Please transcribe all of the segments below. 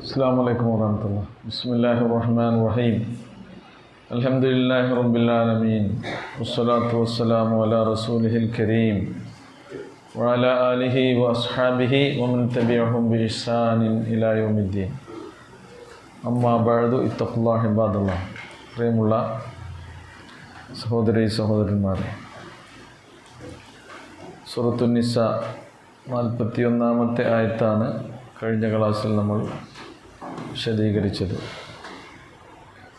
അസ്സലാമു അലൈക്കും വറഹ്മത്തുള്ളാഹി. ബിസ്മില്ലാഹിർ റഹ്മാനിർ റഹീം. അൽഹംദുലില്ലാഹി റബ്ബിൽ ആലമീൻ. വസ്സലാത്തു വസ്സലാമു അലാ റസൂലിഹിൽ കരീം വഅലാ ആലിഹി വഅസ്ഹാബിഹി വമൻ തബിഅഹും ബിഇഹ്സാനിൻ ഇലാ യൗമിദ്ദീൻ. അമ്മാ ബഅദു ഇത്തഖുല്ലാഹ ഇബാദല്ലാഹ്. പ്രിയമുള്ള സഹോദരീ സഹോദരന്മാരെ, സൂറത്തുൻ നിസാ 41-ാമത്തെ ആയത്താണ് കഴിഞ്ഞ ക്ലാസ്സിൽ നമ്മൾ വിശദീകരിച്ചത്.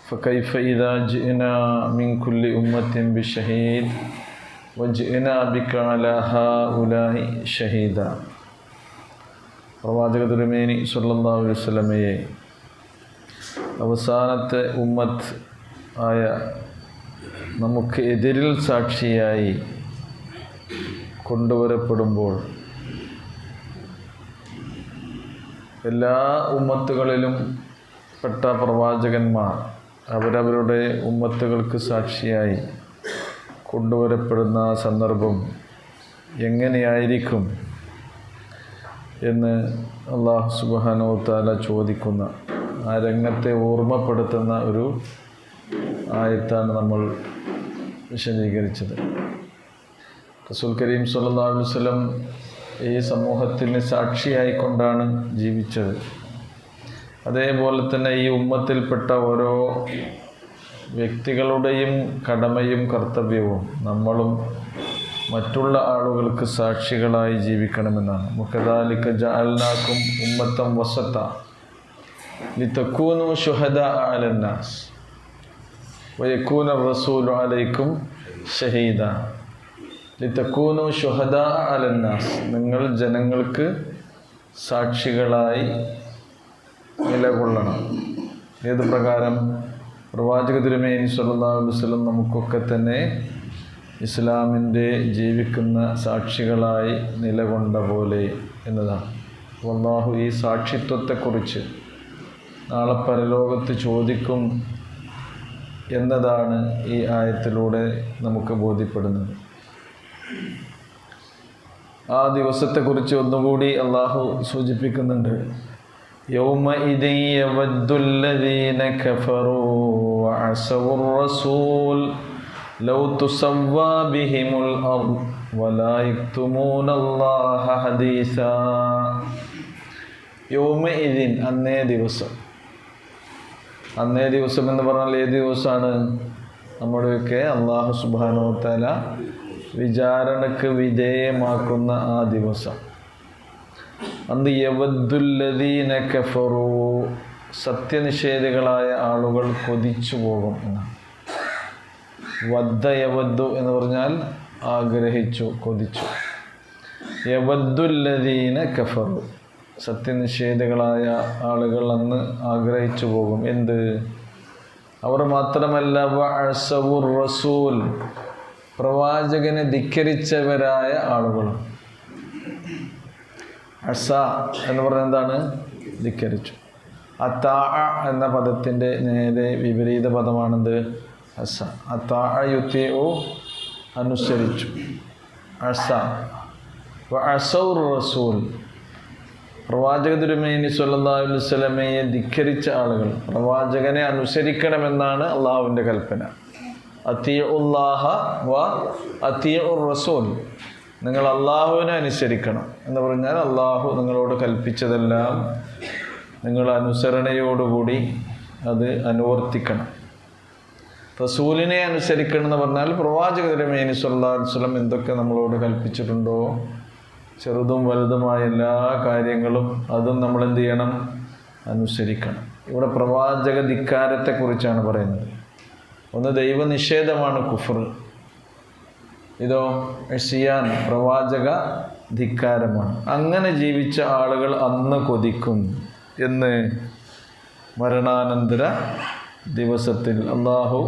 ഫകൈഫ ഇദാ ജിഅനാ മിൻ കുല്ലി ഉമ്മത്തിൻ ബിശഹീദ് വജിഅനാ ബിക അലാ ഹൗലാഇ ഷഹീദ. പ്രവാചക തിരുമേനി സ്വല്ലല്ലാഹു അലൈഹി വസല്ലമയെ അവസാനത്തെ ഉമ്മത്ത് ആയ നമുക്ക് എതിരിൽ സാക്ഷിയായി കൊണ്ടുവരപ്പെടുമ്പോൾ എല്ലാ ഉമ്മത്തുകളിലും പെട്ട പ്രവാചകന്മാർ അവരവരുടെ ഉമ്മത്തുകൾക്ക് സാക്ഷിയായി കൊണ്ടുവരപ്പെടുന്ന സന്ദർഭം എങ്ങനെയായിരിക്കും എന്ന് അല്ലാഹു സുബ്ഹാനഹു വ തആല ചോദിക്കുന്ന ആ രംഗത്തെ ഓർമ്മപ്പെടുത്തുന്ന ഒരു ആയത്താണ് നമ്മൾ വിശദീകരിച്ചത്. റസൂൽ കരീം സ്വല്ലല്ലാഹു അലൈഹി വസല്ലം ഈ സമൂഹത്തിന് സാക്ഷിയായിക്കൊണ്ടാണ് ജീവിച്ചത്. അതേപോലെ തന്നെ ഈ ഉമ്മത്തിൽപ്പെട്ട ഓരോ വ്യക്തികളുടെയും കടമയും കർത്തവ്യവും നമ്മളും മറ്റുള്ള ആളുകൾക്ക് സാക്ഷികളായി ജീവിക്കണമെന്നാണ്. വകദാലിക ജഅൽനാകും ഉമ്മത്തൻ വസത ലിതകൂനു ശുഹദാ അലന്നാസ് വയകൂന റസൂലു അലൈക്കും ഷഹീദ. ലിതകൂനു ശുഹദാ അലന്നാസ്, നിങ്ങൾ ജനങ്ങൾക്ക് സാക്ഷികളായി നിലകൊള്ളണം. ഏത് പ്രകാരം? പ്രവാചക തിരുമേനി സ്വല്ലല്ലാഹു അലൈഹി വസല്ലം നമുക്കൊക്കെ തന്നെ ഇസ്ലാമിൻ്റെ ജീവിക്കുന്ന സാക്ഷികളായി നിലകൊണ്ട പോലെ എന്നതാണ്. അല്ലാഹു ഈ സാക്ഷിത്വത്തെക്കുറിച്ച് നാളെ പരലോകത്ത് ചോദിക്കും എന്നതാണ് ഈ ആയത്തിലൂടെ നമുക്ക് ബോധ്യപ്പെടുന്നത്. ആ ദിവസത്തെക്കുറിച്ച് ഒന്നുകൂടി അള്ളാഹു സൂചിപ്പിക്കുന്നുണ്ട്. യൗമഇദിൻ യവദ്ദുല്ലദീന കഫറൂ വഅസവർ റസൂൽ ലൗ തുസവ്വാ ബിഹിമുൽ അർദ് വലാ യക്തുമൂനല്ലാഹ ഹദീസാ. യൗമഇദിൻ, അന്നേ ദിവസം. അന്നേ ദിവസം എന്ന് പറഞ്ഞാൽ ഏത് ദിവസമാണ്? നമ്മുടെയൊക്കെ അല്ലാഹു സുബ്ഹാനഹു വ തആല വിചാരണക്ക് വിധേയമാക്കുന്ന ആ ദിവസം. അന്ന് യവദ്ദുല്ലദീന കഫറൂ, സത്യനിഷേധികളായ ആളുകൾ കൊതിച്ചു പോകും എന്നാണ്. വദ്ദ യവദ്ദു എന്ന് പറഞ്ഞാൽ ആഗ്രഹിച്ചു, കൊതിച്ചു. യവദ്ദുല്ലദീന കഫറൂ, സത്യനിഷേധികളായ ആളുകൾ അന്ന് ആഗ്രഹിച്ചു പോകും. എന്ത്? അവർ മാത്രമല്ല വഅസവുർ റസൂൽ, പ്രവാചകനെ ധിക്കരിച്ചവരായ ആളുകൾ. അസ എന്ന് പറഞ്ഞാൽ എന്താണ്? ധിക്കരിച്ചു. അതാഅ എന്ന പദത്തിൻ്റെ നേരെ വിപരീത പദമാണെന്ത്? അസ. അതാഅ യുതിഉ, അനുസരിച്ചു. അസ. വഅസവുർ റസൂൽ, പ്രവാചക തിരുമേനി സ്വല്ലല്ലാഹു അലൈഹി വസല്ലമയെ ധിക്കരിച്ച ആളുകൾ. പ്രവാചകനെ അനുസരിക്കണമെന്നാണ് അള്ളാഹുവിൻ്റെ കൽപ്പന. അത്തിഉല്ലാഹ വ അത്തിഉർ റസൂൽ, നിങ്ങൾ അള്ളാഹുവിനെ അനുസരിക്കണം എന്ന് പറഞ്ഞാൽ അള്ളാഹു നിങ്ങളോട് കൽപ്പിച്ചതെല്ലാം നിങ്ങൾ അനുസരണയോടുകൂടി അത് അനുവർത്തിക്കണം. റസൂലിനെ അനുസരിക്കണം എന്ന് പറഞ്ഞാൽ പ്രവാചക തിരുമേനി സ്വല്ലല്ലാഹു അലൈഹി വസല്ലം എന്തൊക്കെ നമ്മളോട് കൽപ്പിച്ചിട്ടുണ്ടോ, ചെറുതും വലുതുമായ എല്ലാ കാര്യങ്ങളും അതും നമ്മൾ എന്ത് ചെയ്യണം? അനുസരിക്കണം. ഇവിടെ പ്രവാചക ധിക്കാരത്തെക്കുറിച്ചാണ് പറയുന്നത്. ഒന്ന് ദൈവനിഷേധമാണ് കുഫർ, ഇതോ ഇസ്യാൻ, പ്രവാചക ധിക്കാരമാണ്. അങ്ങനെ ജീവിച്ച ആളുകൾ അന്ന് കൊതിക്കും എന്ന് മരണാനന്തര ദിവസത്തിൽ അല്ലാഹു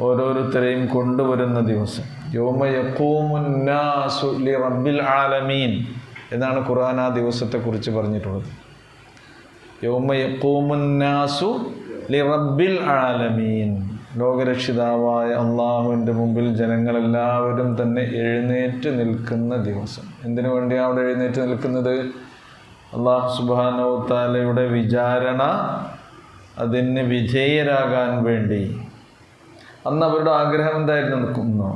ഓരോരുത്തരെയും കൊണ്ടുവരുന്ന ദിവസം. യൗമ യഖൂമുൻ നാസു ലിറബ്ബിൽ ആലമീൻ എന്നാണ് ഖുർആൻ ആ ദിവസത്തെക്കുറിച്ച് പറഞ്ഞിട്ടുള്ളത്. യൗമ യഖൂമുൻ നാസു ലിറബ്ബിൽ ആലമീൻ, ലോകരക്ഷിതാവായ അള്ളാഹുവിൻ്റെ മുമ്പിൽ ജനങ്ങളെല്ലാവരും തന്നെ എഴുന്നേറ്റ് നിൽക്കുന്ന ദിവസം. എന്തിനു വേണ്ടിയാണ് അവിടെ എഴുന്നേറ്റ് നിൽക്കുന്നത്? അല്ലാഹു സുബ്ഹാനഹു വ തആലയുടെ വിചാരണ അതിന് വിധേയരാകാൻ വേണ്ടി. അന്ന് അവരുടെ ആഗ്രഹം എന്തായിരുന്നു?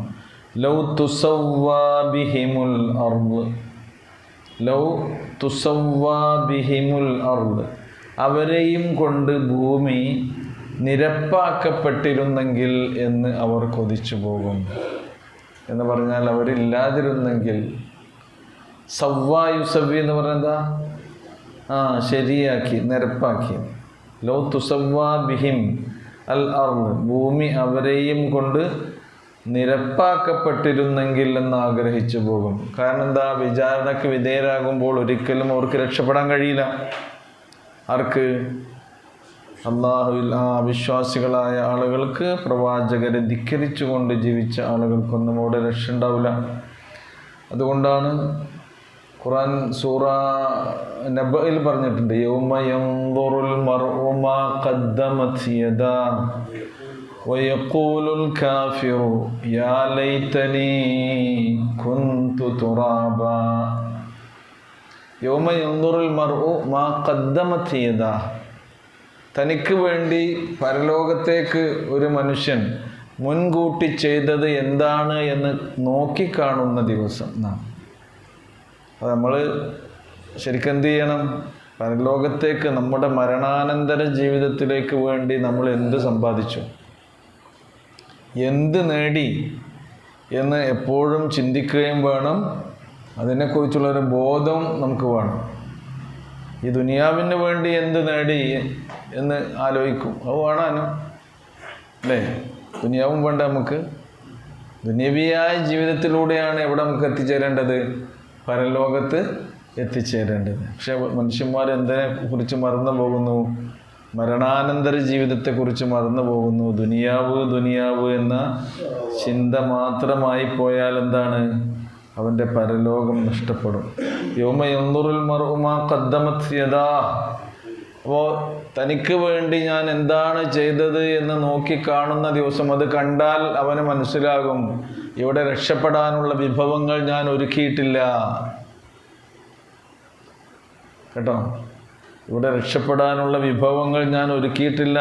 ലൗ തുസവ്വാ ബിഹിമുൽ അർദ്, ലൗ തുസവ്വാ ബിഹിമുൽ അർദ്, അവരെയും കൊണ്ട് ഭൂമി നിരപ്പാക്കപ്പെട്ടിരുന്നെങ്കിൽ എന്ന് അവർ കൊതിച്ചു പോകും. എന്ന് പറഞ്ഞാൽ അവരില്ലാതിരുന്നെങ്കിൽ. സവ്വാ യുസവ്വി എന്ന് പറഞ്ഞാൽ എന്താ? ശരിയാക്കി, നിരപ്പാക്കി. ലൗ തുസവ്വാ ബിഹിം അൽ അർദ്, ഭൂമി അവരെയും കൊണ്ട് നിരപ്പാക്കപ്പെട്ടിരുന്നെങ്കിൽ എന്ന് ആഗ്രഹിച്ചു പോകും. കാരണം എന്താ? വിചാരണക്ക് വിധേയരാകുമ്പോൾ ഒരിക്കലും അവർക്ക് രക്ഷപ്പെടാൻ കഴിയില്ല. ആർക്ക്? അള്ളാഹുവിൽ അവിശ്വാസികളായ ആളുകൾക്ക്, പ്രവാചകരെ ധിക്കരിച്ചുകൊണ്ട് ജീവിച്ച ആളുകൾക്കൊന്നും അവിടെ രക്ഷ ഉണ്ടാവില്ല. അതുകൊണ്ടാണ് ഖുർആൻ സൂറ നബയിൽ പറഞ്ഞിട്ടുണ്ട്, യൗമ യൻദുറുൽ മർഉ മാ ഖദ്ദമത് യദാഹു വയഖൂലുൽ കാഫിറു യാ ലൈതനി കുൻതു തുറാബാ. യൗമ യൻദുറുൽ മർഉ മാ ഖദ്ദമത് യദാഹു, തനിക്ക് വേണ്ടി പരലോകത്തേക്ക് ഒരു മനുഷ്യൻ മുൻകൂട്ടി ചെയ്തത് എന്താണ് എന്ന് നോക്കിക്കാണുന്ന ദിവസം നാം. അത് നമ്മൾ ശരിക്കും എന്ത് ചെയ്യണം? പരലോകത്തേക്ക്, നമ്മുടെ മരണാനന്തര ജീവിതത്തിലേക്ക് വേണ്ടി നമ്മൾ എന്ത് സമ്പാദിച്ചു, എന്ത് നേടി എന്ന് എപ്പോഴും ചിന്തിക്കുകയും വേണം. അതിനെക്കുറിച്ചുള്ളൊരു ബോധം നമുക്ക് വേണം. ഈ ദുനിയാവിന് വേണ്ടി എന്ത് നേടി എന്ന് ആലോചിക്കും. അത് വേണാനും അല്ലേ? ദുനിയാവും വേണ്ട നമുക്ക്. ദുനിയവിയായ ജീവിതത്തിലൂടെയാണ് എവിടെ നമുക്ക് എത്തിച്ചേരേണ്ടത്? പരലോകത്ത് എത്തിച്ചേരേണ്ടത്. പക്ഷെ മനുഷ്യന്മാർ എന്തിനെ കുറിച്ച് മറന്നു പോകുന്നു? മരണാനന്തര ജീവിതത്തെക്കുറിച്ച് മറന്നു പോകുന്നു. ദുനിയാവ് ദുനിയാവ് എന്ന ചിന്ത മാത്രമായി പോയാൽ എന്താണ്? അവൻ്റെ പരലോകം നഷ്ടപ്പെടും. യൗമ യൻദുറുൽ മർഉ മാ ഖദ്ദമത് യദാഹു, അപ്പോൾ തനിക്ക് വേണ്ടി ഞാൻ എന്താണ് ചെയ്തത് എന്ന് നോക്കിക്കാണുന്ന ദിവസം. അത് കണ്ടാൽ അവന് മനസ്സിലാകും, ഇവിടെ രക്ഷപ്പെടാനുള്ള വിഭവങ്ങൾ ഞാൻ ഒരുക്കിയിട്ടില്ല കേട്ടോ. ഇവിടെ രക്ഷപ്പെടാനുള്ള വിഭവങ്ങൾ ഞാൻ ഒരുക്കിയിട്ടില്ല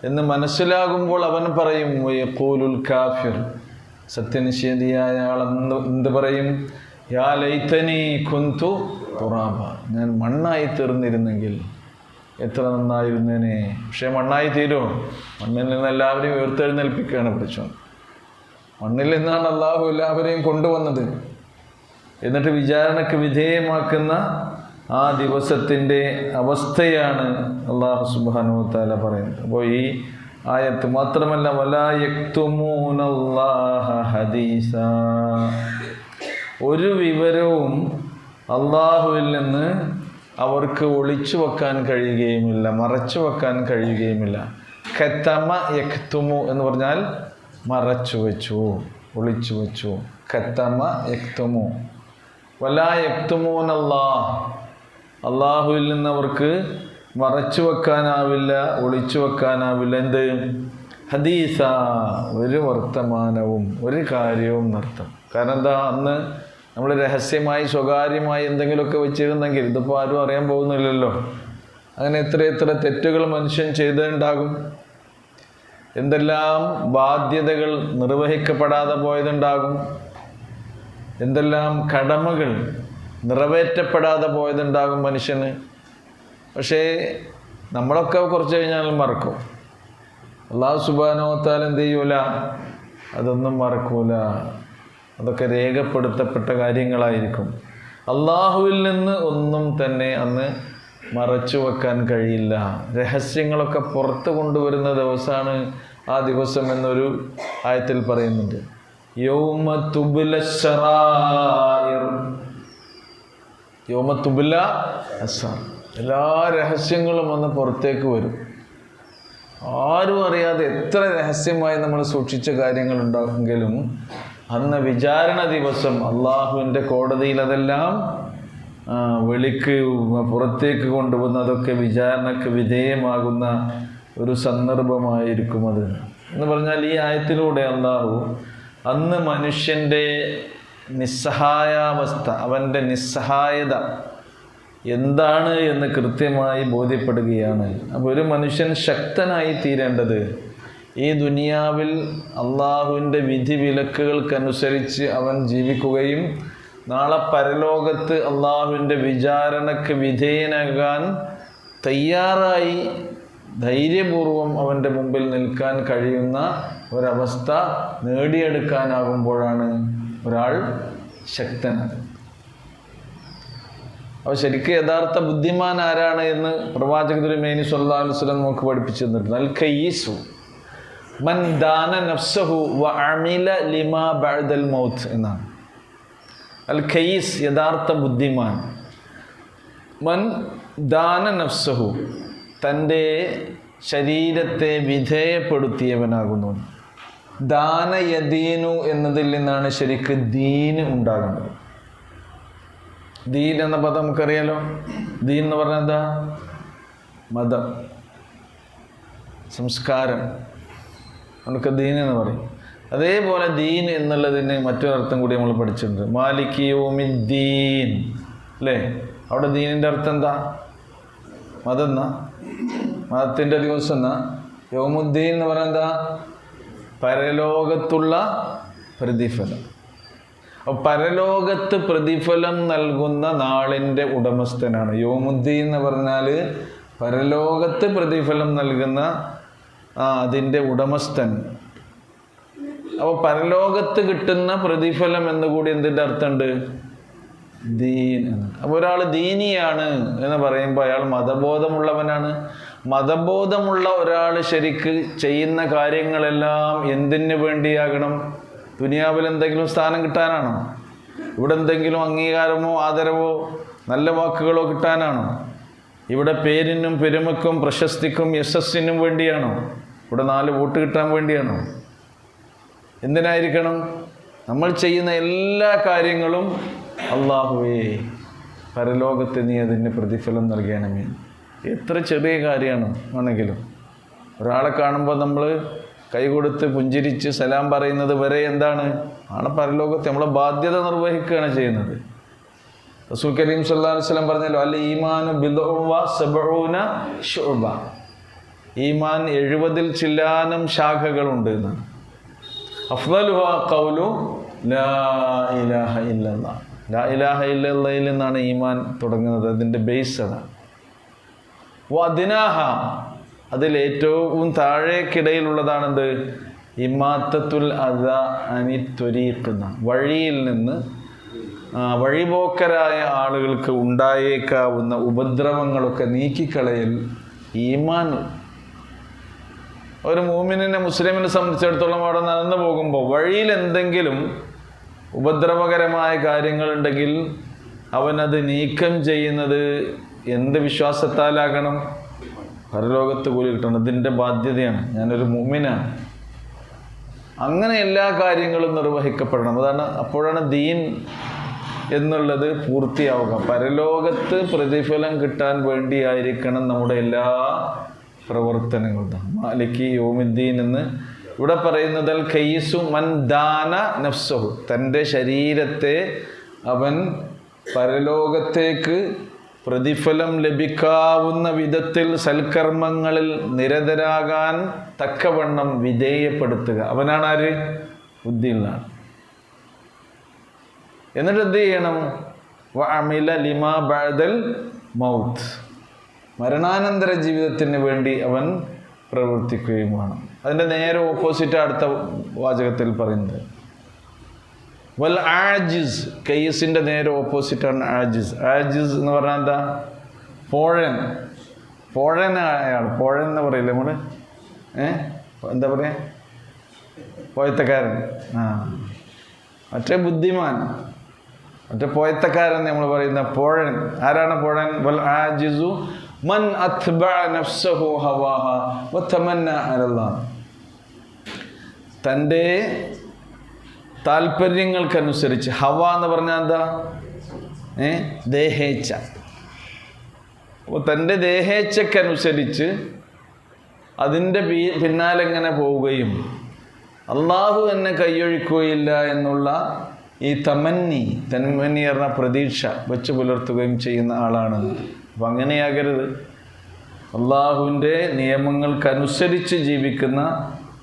എന്ന് മനസ്സിലാകുമ്പോൾ അവൻ പറയും, യഖൂലുൽ കാഫിർ, സത്യനിഷേധിയായ ആൾ എന്ത് പറയും? യാ ലൈതനി കുൻതു തുറാബ, ഞാൻ മണ്ണായി തീർന്നിരുന്നെങ്കിൽ എത്ര നന്നായിരുന്നേനെ. പക്ഷേ മണ്ണായി തീരുമോ? മണ്ണിൽ നിന്ന് എല്ലാവരെയും ഉയർത്തെഴുന്നേൽപ്പിക്കുകയാണ് പഠിച്ചോ. മണ്ണിൽ നിന്നാണ് അള്ളാഹു എല്ലാവരെയും കൊണ്ടുവന്നത്. എന്നിട്ട് വിചാരണക്ക് വിധേയമാക്കുന്ന ആ ദിവസത്തിൻ്റെ അവസ്ഥയാണ് അള്ളാഹു സുബ്ഹാനഹു വ തആല പറയുന്നത്. അപ്പോൾ ഈ ആയത്ത് മാത്രമല്ല, വലാ യക്തുമൂനല്ലാഹ ഹദീസാ, ഒരു വിവരവും അള്ളാഹുവിൽ നിന്ന് അവർക്ക് ഒളിച്ചു വെക്കാൻ കഴിയുകയുമില്ല, മറച്ചു വെക്കാൻ കഴിയുകയുമില്ല. ഖതമ യക്തുമു എന്ന് പറഞ്ഞാൽ മറച്ചു വെച്ചു, ഒളിച്ചു വെച്ചു. ഖതമ യക്തുമു. വലാ യക്തുമൂനല്ലാഹ്, അള്ളാഹുവിൽ നിന്ന് അവർക്ക് മറച്ചു വെക്കാനാവില്ല, ഒളിച്ചു വെക്കാനാവില്ല. എന്ത്? ഹദീസ, ഒരു വർത്തമാനവും ഒരു കാര്യവും നർത്ഥം. കാരണം എന്താ? അന്ന് നമ്മൾ രഹസ്യമായി സ്വകാര്യമായി എന്തെങ്കിലുമൊക്കെ വെച്ചിരുന്നെങ്കിൽ ഇതിപ്പോൾ ആരും അറിയാൻ പോകുന്നില്ലല്ലോ. അങ്ങനെ എത്ര തെറ്റുകൾ മനുഷ്യൻ ചെയ്തിട്ടുണ്ടാകും. എന്തെല്ലാം ബാധ്യതകൾ നിർവഹിക്കപ്പെടാതെ പോയതുണ്ടാകും. എന്തെല്ലാം കടമകൾ നിറവേറ്റപ്പെടാതെ പോയതുണ്ടാകും മനുഷ്യന്. പക്ഷേ നമ്മളൊക്കെ കുറച്ച് കഴിഞ്ഞാൽ മറക്കും. അല്ലാഹു സുബ്ഹാനഹു വ തആല എന്ത് ചെയ്യൂല? അതൊന്നും മറക്കൂല. അതൊക്കെ രേഖപ്പെടുത്തപ്പെട്ട കാര്യങ്ങളായിരിക്കും. അള്ളാഹുവിൽ നിന്ന് ഒന്നും തന്നെ അന്ന് മറച്ചു വെക്കാൻ കഴിയില്ല. രഹസ്യങ്ങളൊക്കെ പുറത്ത് കൊണ്ടുവരുന്ന ദിവസമാണ് ആ ദിവസം എന്നൊരു ആയത്തിൽ പറയുന്നുണ്ട്. യൗമ തുബ്ല ശറായിർ, യൗമ തുബ്ല അസ്റാർ, എല്ലാ രഹസ്യങ്ങളും അന്ന് പുറത്തേക്ക് വരും. ആരും അറിയാതെ എത്ര രഹസ്യമായി നമ്മൾ സൂക്ഷിച്ച കാര്യങ്ങളുണ്ടെങ്കിലും അന്ന് വിചാരണ ദിവസം അള്ളാഹുവിൻ്റെ കോടതിയിൽ അതെല്ലാം വെളിക്ക് പുറത്തേക്ക് കൊണ്ടുവന്നതൊക്കെ വിചാരണക്ക് വിധേയമാകുന്ന ഒരു സന്ദർഭമായിരിക്കും അത് എന്ന് പറഞ്ഞാൽ. ഈ ആയത്തിലൂടെ അള്ളാഹു അന്ന് മനുഷ്യൻ്റെ നിസ്സഹായാവസ്ഥ, അവൻ്റെ നിസ്സഹായത, എന്താണ് എന്ന് കൃത്യമായി ബോധ്യപ്പെടുകയാണ്. അപ്പോൾ ഒരു മനുഷ്യൻ ശക്തനായി തീരേണ്ടത് ഈ ദുനിയാവിൽ അള്ളാഹുവിൻ്റെ വിധി വിലക്കുകൾക്കനുസരിച്ച് അവൻ ജീവിക്കുകയും നാളെ പരലോകത്ത് അള്ളാഹുവിൻ്റെ വിചാരണയ്ക്ക് വിധേയനാകാൻ തയ്യാറായി ധൈര്യപൂർവം അവൻ്റെ മുമ്പിൽ നിൽക്കാൻ കഴിയുന്ന ഒരവസ്ഥ നേടിയെടുക്കാനാകുമ്പോഴാണ് ഒരാൾ ശക്തനാണ്. അപ്പോൾ ശരിക്കും യഥാർത്ഥ ബുദ്ധിമാൻ ആരാണ് എന്ന് പ്രവാചക തിരുമേനി സ്വല്ലല്ലാഹു അലൈഹി വസല്ലം നമുക്ക് പഠിപ്പിച്ചു തന്നിട്ടുണ്ട്. അൽ കയ്യിസു മൻ ദാന നഫ്സഹു വ അമില ലിമാ ബഅദൽ മൗത്ത് എന്നാണ്. അൽ കയ്യിസ് യഥാർത്ഥ ബുദ്ധിമാൻ. മൻ ദാന നഫ്സഹു തൻ്റെ ശരീരത്തെ വിധേയപ്പെടുത്തിയവനാകുന്നു. ദാനയദീനു എന്നതിൽ നിന്നാണ് ശരിക്ക് ദീന് ഉണ്ടാകുന്നത്. ദീൻ എന്ന പദം നമുക്കറിയാലോ. ദീൻ എന്ന് പറഞ്ഞാൽ എന്താ? മതം, സംസ്കാരം, നമുക്ക് ദീൻ എന്ന് പറയും. അതേപോലെ ദീൻ എന്നുള്ളതിന് മറ്റൊരർത്ഥം കൂടി നമ്മൾ പഠിച്ചിട്ടുണ്ട്. മാലിക് യൗമിദ്ദീൻ അല്ലേ? അവിടെ ദീനിൻ്റെ അർത്ഥം എന്താ? മതം എന്നാ, മതത്തിൻ്റെ ദിവസം എന്നാ. യൗമുദ്ദീൻ എന്ന് പറഞ്ഞാൽ എന്താ? പരലോകത്തുള്ള പ്രതിഫലം. അപ്പോൾ പരലോകത്ത് പ്രതിഫലം നൽകുന്ന നാളിൻ്റെ ഉടമസ്ഥനാണ്. യൗമുദ്ദീൻ എന്ന് പറഞ്ഞാൽ പരലോകത്ത് പ്രതിഫലം നൽകുന്ന അതിൻ്റെ ഉടമസ്ഥൻ. അപ്പോൾ പരലോകത്ത് കിട്ടുന്ന പ്രതിഫലം എന്നുകൂടി എന്തിൻ്റെ അർത്ഥമുണ്ട്? ദീൻ. അപ്പോൾ ഒരാൾ ദീനിയാണ് എന്ന് പറയുമ്പോൾ അയാൾ മതബോധമുള്ളവനാണ്. മതബോധമുള്ള ഒരാൾ ശരിക്ക് ചെയ്യുന്ന കാര്യങ്ങളെല്ലാം എന്തിനു വേണ്ടിയാകണം? ദുനിയാവിൽ എന്തെങ്കിലും സ്ഥാനം കിട്ടാനാണോ? ഇവിടെ എന്തെങ്കിലും അംഗീകാരമോ ആദരവോ നല്ല വാക്കുകളോ കിട്ടാനാണോ? ഇവിടെ പേരിനും പെരുമക്കും പ്രശസ്തിക്കും യശസ്സിനും വേണ്ടിയാണോ? ഇവിടെ 4 വോട്ട് കിട്ടാൻ വേണ്ടിയാണോ? എന്തിനായിരിക്കണം? നമ്മൾ ചെയ്യുന്ന എല്ലാ കാര്യങ്ങളും അല്ലാഹുവേ പരലോകത്ത് നീ അതിന് പ്രതിഫലം നൽകണമേ. എത്ര ചെറിയ കാര്യമാണ് ആണെങ്കിലും ഒരാളെ കാണുമ്പോൾ നമ്മൾ കൈകൊടുത്ത് പുഞ്ചിരിച്ച് സലാം പറയുന്നത് വരെ എന്താണ്? ആണ് പരലോകത്ത് നമ്മളെ ബാധ്യത നിർവഹിക്കുകയാണ് ചെയ്യുന്നത്. റസൂൽ കരീം സല്ലല്ലാഹു അലൈഹി വസല്ലം പറഞ്ഞല്ലോ, അൽ ഈമാനു ബിദ്ഉൻ വ സബ്ഊന ശുഅബ. ഈമാൻ 70 ചില്ലാനം ശാഖകളുണ്ട് എന്നാണ്. അഫ്ദലുഹാ ഖൗലു ലാ ഇലാഹ ഇല്ലല്ലാഹ്. ലാ ഇലാഹ ഇല്ലല്ലാഹിൽ നിന്നാണ് ഈമാൻ തുടങ്ങുന്നത്. അതിൻ്റെ ബേസ് അതാണ്. വഅദ്നാഹ, അതിൽ ഏറ്റവും താഴേക്കിടയിലുള്ളതാണെന്ത്? ഇമാത്തത്തുൽ അദാ അനി ത്വരീഖ് എന്നാണ്. വഴിയിൽ നിന്ന് വഴിപോക്കരായ ആളുകൾക്ക് ഉണ്ടായേക്കാവുന്ന ഉപദ്രവങ്ങളൊക്കെ നീക്കിക്കളയൽ ഈമാൻ. ഒരു മൂമിനെ മുസ്ലിമിനെ സംബന്ധിച്ചിടത്തോളം അവിടെ നടന്നു പോകുമ്പോൾ വഴിയിൽ എന്തെങ്കിലും ഉപദ്രവകരമായ കാര്യങ്ങളുണ്ടെങ്കിൽ അവനത് നീക്കം ചെയ്യുന്നത് എന്ത് വിശ്വാസത്താലാകണം? പരലോകത്ത് കൂലി കിട്ടണം. ഇതിൻ്റെ ബാധ്യതയാണ്. ഞാനൊരു മുഅ്മിനാണ്. അങ്ങനെ എല്ലാ കാര്യങ്ങളും നിർവഹിക്കപ്പെടണം. അപ്പോഴാണ് ദീൻ എന്നുള്ളത് പൂർത്തിയാവുക. പരലോകത്ത് പ്രതിഫലം കിട്ടാൻ വേണ്ടിയായിരിക്കണം നമ്മുടെ എല്ലാ പ്രവർത്തനങ്ങളും. മാലിക് യൗമിദ്ദീൻ എന്ന് ഇവിടെ പറയുന്നത് അൽ കയ്യിസു മൻ ദാന നഫ്സഹു, തൻ്റെ ശരീരത്തെ അവൻ പരലോകത്തേക്ക് പ്രതിഫലം ലഭിക്കാവുന്ന വിധത്തിൽ സൽക്കർമ്മങ്ങളിൽ നിരതരാകാൻ തക്കവണ്ണം വിധേയപ്പെടുത്തുക. അവനാണ് ആര്? ബുദ്ധിയുള്ളതാണ്. എന്നിട്ട് എന്ത് ചെയ്യണം? വഅമില ലിമാ ബഅദൽ മൗത്ത്, മരണാനന്തര ജീവിതത്തിന് വേണ്ടി അവൻ പ്രവർത്തിക്കുകയും വേണം. അതിൻ്റെ നേരെ ഓപ്പോസിറ്റ് അടുത്ത വാചകത്തിൽ പറയുന്നത് വൽ ആജിസ്. കയ്യിസിൻ്റെ നേരെ ഓപ്പോസിറ്റാണ് ആജിസ്. ആജിസ് എന്ന് പറഞ്ഞാൽ എന്താ? പോഴൻ. പോഴനായാണ്. പോഴൻ എന്ന് പറയില്ലേ നമ്മൾ? എന്താ പറയുക? പോയത്തക്കാരൻ. മറ്റേ ബുദ്ധിമാൻ, മറ്റേ പോയത്തക്കാരൻ നമ്മൾ പറയുന്ന പോഴൻ. ആരാണ് പോഴൻ? വൽ ആജിസു മൻ അത്ബഅ നഫ്സഹു ഹവാഹ വതമന്ന അലല്ലാഹ്. തൻ്റെ താല്പര്യങ്ങൾക്കനുസരിച്ച്. ഹവ എന്ന് പറഞ്ഞാൽ എന്താ? ദേഹേച്ഛ. അപ്പോൾ തൻ്റെ ദേഹേച്ഛക്കനുസരിച്ച് അതിൻ്റെ പിന്നാലെ ഇങ്ങനെ പോവുകയും അള്ളാഹു എന്നെ കൈയൊഴിക്കുകയില്ല എന്നുള്ള ഈ തമന്നി പറഞ്ഞ പ്രതീക്ഷ വെച്ച് പുലർത്തുകയും ചെയ്യുന്ന ആളാണ്. അപ്പം അങ്ങനെയാകരുത്. അള്ളാഹുവിൻ്റെ നിയമങ്ങൾക്കനുസരിച്ച് ജീവിക്കുന്ന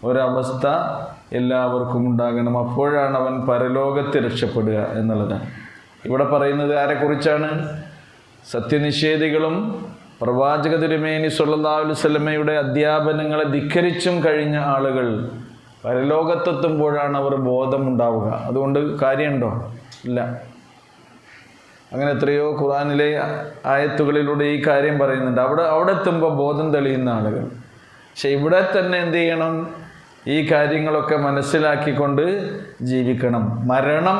ഒരവസ്ഥ എല്ലാവർക്കും ഉണ്ടാകണം. അപ്പോഴാണ് അവൻ പരലോകത്ത് രക്ഷപ്പെടുക എന്നുള്ളതാണ്. ഇവിടെ പറയുന്നത് ആരെക്കുറിച്ചാണ്? സത്യനിഷേധികളും പ്രവാചക തിരുമേനി സ്വല്ലല്ലാഹു അലൈഹി വസല്ലമയുടെ അധ്യാപനങ്ങളെ ധിക്കരിച്ചും കഴിഞ്ഞ ആളുകൾ പരലോകത്തെത്തുമ്പോഴാണ് അവർ ബോധമുണ്ടാവുക. അതുകൊണ്ട് കാര്യമുണ്ടോ? ഇല്ല. അങ്ങനെ എത്രയോ ഖുർആനിലെ ആയത്തുകളിലൂടെ ഈ കാര്യം പറയുന്നുണ്ട്. അവിടെ എത്തുമ്പോൾ ബോധം തെളിയുന്ന ആളുകൾ. പക്ഷെ ഇവിടെ തന്നെ എന്ത് ചെയ്യണം? ഈ കാര്യങ്ങളൊക്കെ മനസ്സിലാക്കിക്കൊണ്ട് ജീവിക്കണം. മരണം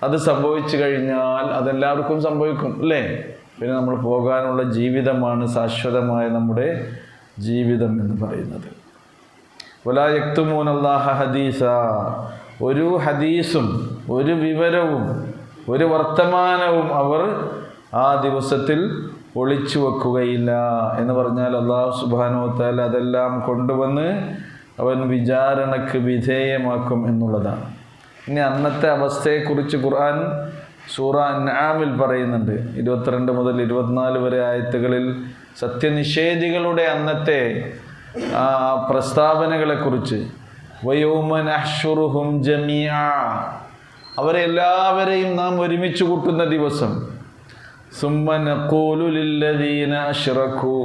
അത് സംഭവിച്ചു കഴിഞ്ഞാൽ അതെല്ലാവർക്കും സംഭവിക്കും, അല്ലേ? പിന്നെ നമ്മൾ പോകാനുള്ള ജീവിതമാണ് ശാശ്വതമായ നമ്മുടെ ജീവിതം എന്ന് പറയുന്നത്. വലാ യക്തുമൂനല്ലാഹ ഹദീസ, ഒരു ഹദീസും ഒരു വിവരവും ഒരു വർത്തമാനവും അവർ ആ ദിവസത്തിൽ ഒളിച്ചു വെക്കുകയില്ല എന്ന് പറഞ്ഞാൽ അല്ലാഹു സുബ്ഹാനഹു വ തആല അതെല്ലാം കൊണ്ടുവന്ന് അവൻ വിചാരണക്ക് വിധേയമാക്കും എന്നുള്ളതാണ്. ഇനി അന്നത്തെ അവസ്ഥയെക്കുറിച്ച് ഖുർആൻ സൂറ അൻആമിൽ പറയുന്നുണ്ട്. 22 മുതൽ 24 വരെ ആയത്തുകളിൽ സത്യനിഷേധികളുടെ അന്നത്തെ പ്രസ്താവനകളെക്കുറിച്ച് വയൗമ നഹ്ശുറുഹും ജമീഅ, അവരെല്ലാവരെയും നാം ഒരുമിച്ച് കൂട്ടുന്ന ദിവസം. സുമ്മ നഖൂലു ലില്ലദീന അശ്റകൂ,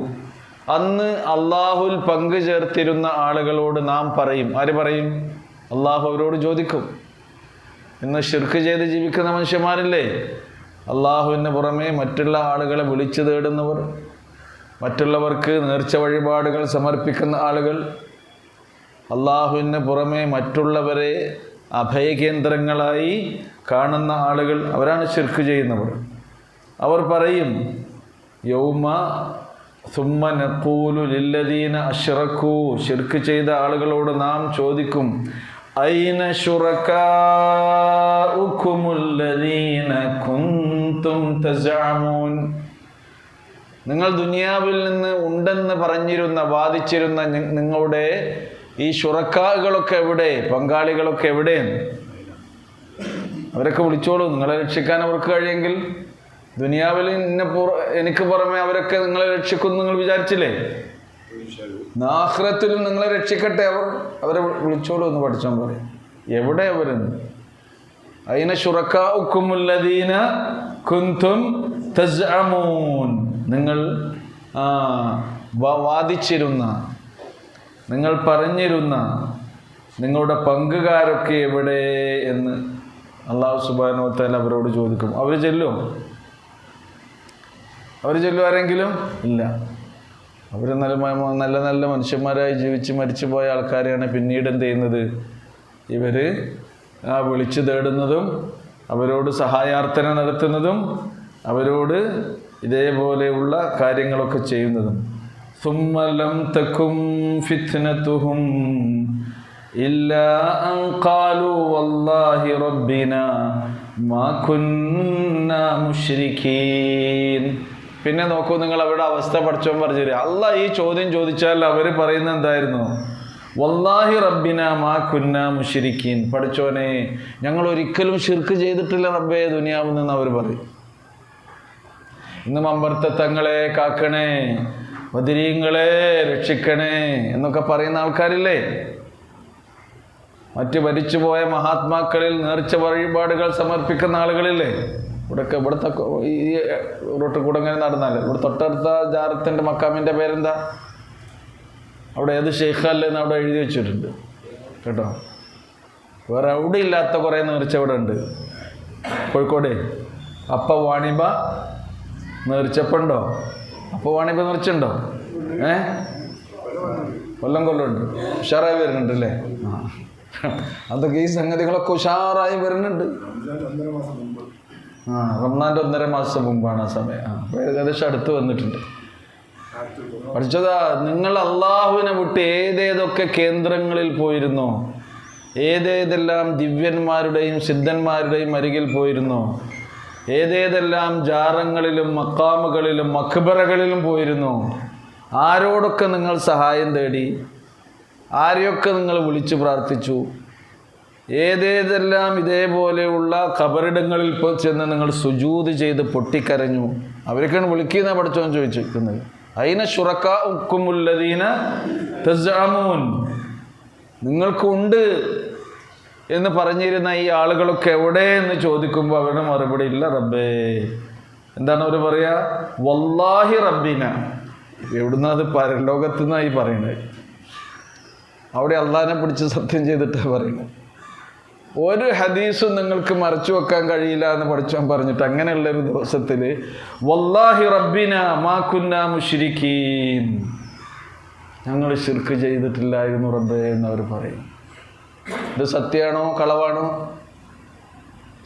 അന്ന് അള്ളാഹുൽ പങ്കു ചേർത്തിരുന്ന ആളുകളോട് നാം പറയും. ആര് പറയും? അള്ളാഹു അവരോട് ചോദിക്കും. ഇന്ന് ശിർക്ക് ചെയ്ത് ജീവിക്കുന്ന മനുഷ്യന്മാരില്ലേ? അള്ളാഹുവിന് പുറമെ മറ്റുള്ള ആളുകളെ വിളിച്ചു തേടുന്നവർ, മറ്റുള്ളവർക്ക് നേർച്ച വഴിപാടുകൾ സമർപ്പിക്കുന്ന ആളുകൾ, അള്ളാഹുവിന് പുറമെ മറ്റുള്ളവരെ അഭയകേന്ദ്രങ്ങളായി കാണുന്ന ആളുകൾ, അവരാണ് ശിർക്ക് ചെയ്യുന്നവർ. അവർ പറയും യൗമ സുമ്മ നഖൂലു ലില്ലദീന അശ്റകൂ, ശിർക്ക് ചെയ്ത ആളുകളോട് നാം ചോദിക്കും, ഐന ശുറകാഉകുമുല്ലദീന കുന്തും തസഅമൂൻ, നിങ്ങൾ ദുനിയാവിൽ നിന്ന് ഉണ്ടെന്ന് പറഞ്ഞിരുന്ന വാദിച്ചിരുന്ന നിങ്ങളുടെ ഈ ശുറക്കാകളൊക്കെ എവിടെ? പങ്കാളികളൊക്കെ എവിടെയാണ്? അവരൊക്കെ വിളിച്ചോളൂ. നിങ്ങളെ രക്ഷിക്കാൻ അവർക്ക് കഴിയെങ്കിൽ ദുനിയാവിൽ എനിക്ക് പുറമെ അവരൊക്കെ നിങ്ങളെ രക്ഷിക്കും നിങ്ങൾ വിചാരിച്ചില്ലേ? ആഖിറത്തിലും നിങ്ങളെ രക്ഷിക്കട്ടെ അവരെ വിളിച്ചോളൂ എന്ന് പഠിച്ചാൽ പറയും. എവിടെ അവരെന്ന്? അയിന ശുറകാഉകുമുല്ലദീന കുന്തും തസ്അമൂൻ, നിങ്ങൾ വാദിച്ചിരുന്ന, നിങ്ങൾ പറഞ്ഞിരുന്ന നിങ്ങളുടെ പങ്കുകാരൊക്കെ എവിടെ എന്ന് അല്ലാഹു സുബ്ഹാനഹു വ തആല അവരോട് ചോദിക്കും. അവർ ചെല്ലും? ആരെങ്കിലും? ഇല്ല. അവർ നല്ല നല്ല മനുഷ്യന്മാരായി ജീവിച്ച് മരിച്ചു പോയ ആൾക്കാരെയാണ് പിന്നീട് എന്ത് ചെയ്യുന്നത്? ഇവർ വിളിച്ചു തേടുന്നതും അവരോട് സഹായാർത്ഥന നടത്തുന്നതും അവരോട് ഇതേപോലെയുള്ള കാര്യങ്ങളൊക്കെ ചെയ്യുന്നതും. ثم لم تكن فتنتهم إلا أن قالوا والله ربنا ما كنا مشركين. പിന്നെ നോക്കൂ നിങ്ങൾ അവരുടെ അവസ്ഥ പഠിച്ചോൻ പറഞ്ഞു തരിക. അള്ളാഹ് ഈ ചോദ്യം ചോദിച്ചാൽ അവർ പറയുന്നത് എന്തായിരുന്നു? വല്ലാഹി റബ്ബിന മാ കുന്നാ മുശ്രിക്കീൻ, പഠിച്ചോനെ ഞങ്ങൾ ഒരിക്കലും ശിർക്ക് ചെയ്തിട്ടില്ല റബ്ബേ ദുനിയാവിൽ നിന്ന് അവർ പറയും. ഇന്ന് മമ്പർത്തെ തങ്ങളെ കാക്കണേ, ബദരീങ്ങളെ രക്ഷിക്കണേ എന്നൊക്കെ പറയുന്ന ആൾക്കാരില്ലേ? മറ്റ് മരിച്ചുപോയ മഹാത്മാക്കളിൽ നേർച്ച വഴിപാടുകൾ സമർപ്പിക്കുന്ന ആളുകളില്ലേ? ഇവിടുത്തെ ഈ റോട്ടിൽ കൂടെ ഇങ്ങനെ നടന്നാലേ, ഇവിടെ തൊട്ടടുത്ത ജാറത്തിൻ്റെ മക്കാമിൻ്റെ പേരെന്താ? അവിടെ ഏത് ഷെയ്ഖല്ലെന്ന് അവിടെ എഴുതി വെച്ചിട്ടുണ്ട് കേട്ടോ. വേറെ അവിടെ ഇല്ലാത്ത കുറേ നേർച്ച ഇവിടെ ഉണ്ട്. കോഴിക്കോട് അപ്പ വാണിബ നേർച്ചപ്പുണ്ടോ? അപ്പോൾ വാണിബ നേർച്ചുണ്ടോ? കൊല്ലമുണ്ട്. ഉഷാറായി വരുന്നുണ്ട് അല്ലേ? അതൊക്കെ ഈ സംഗതികളൊക്കെ ഉഷാറായി വരുന്നുണ്ട്. റംസാൻ്റെ 1.5 മാസം മുമ്പാണ് ആ സമയം. അപ്പോൾ ഏകദേശം അടുത്ത് വന്നിട്ടുണ്ട്. പഠിച്ചതാ, നിങ്ങൾ അള്ളാഹുവിനെ വിട്ട് ഏതേതൊക്കെ കേന്ദ്രങ്ങളിൽ പോയിരുന്നോ, ഏതേതെല്ലാം ദിവ്യന്മാരുടെയും സിദ്ധന്മാരുടെയും അരികിൽ പോയിരുന്നോ, ഏതേതെല്ലാം ജാറങ്ങളിലും മക്കാമുകളിലും മഖ്ബറകളിലും പോയിരുന്നു, ആരോടൊക്കെ നിങ്ങൾ സഹായം തേടി, ആരെയൊക്കെ നിങ്ങൾ വിളിച്ചു പ്രാർത്ഥിച്ചു, ഏതേതെല്ലാം ഇതേപോലെയുള്ള ഖബറിടങ്ങളിൽ ചെന്ന് നിങ്ങൾ സുജൂദ് ചെയ്ത് പൊട്ടിക്കരഞ്ഞു, അവരൊക്കെയാണ് വിളിക്കുന്ന പഠിച്ചോൻ ചോദിച്ചിരിക്കുന്നത്. അയിന ശുറക്കാഉക്കുമുല്ലദീന തസ്അമൂൻ, നിങ്ങൾക്കുണ്ട് എന്ന് പറഞ്ഞിരുന്ന ഈ ആളുകളൊക്കെ എവിടെ എന്ന് ചോദിക്കുമ്പോൾ അവരുടെ മറുപടി ഇല്ല റബ്ബേ. എന്താണ് അവർ പറയുക? വല്ലാഹി റബ്ബിന. എവിടുന്ന അത്? പരലോകത്തു നിന്നായി പറയുന്നത്. അവിടെ അള്ളാഹിനെ പിടിച്ച് സത്യം ചെയ്തിട്ടാണ് പറയുന്നത്. ഒരു ഹദീസും നിങ്ങൾക്ക് മറച്ചു വെക്കാൻ കഴിയില്ല എന്ന് പഠിച്ചവൻ പറഞ്ഞിട്ട് അങ്ങനെയുള്ളൊരു ദിവസത്തിൽ വല്ലാഹി റബ്ബിന മാ കുന്നാ മുശ്രിക്കീൻ, ഞങ്ങൾ ശിർക്ക് ചെയ്തിട്ടില്ലായിരുന്നു റബ്ബേ എന്നവർ പറയും. ഇത് സത്യമാണോ കളവാണോ?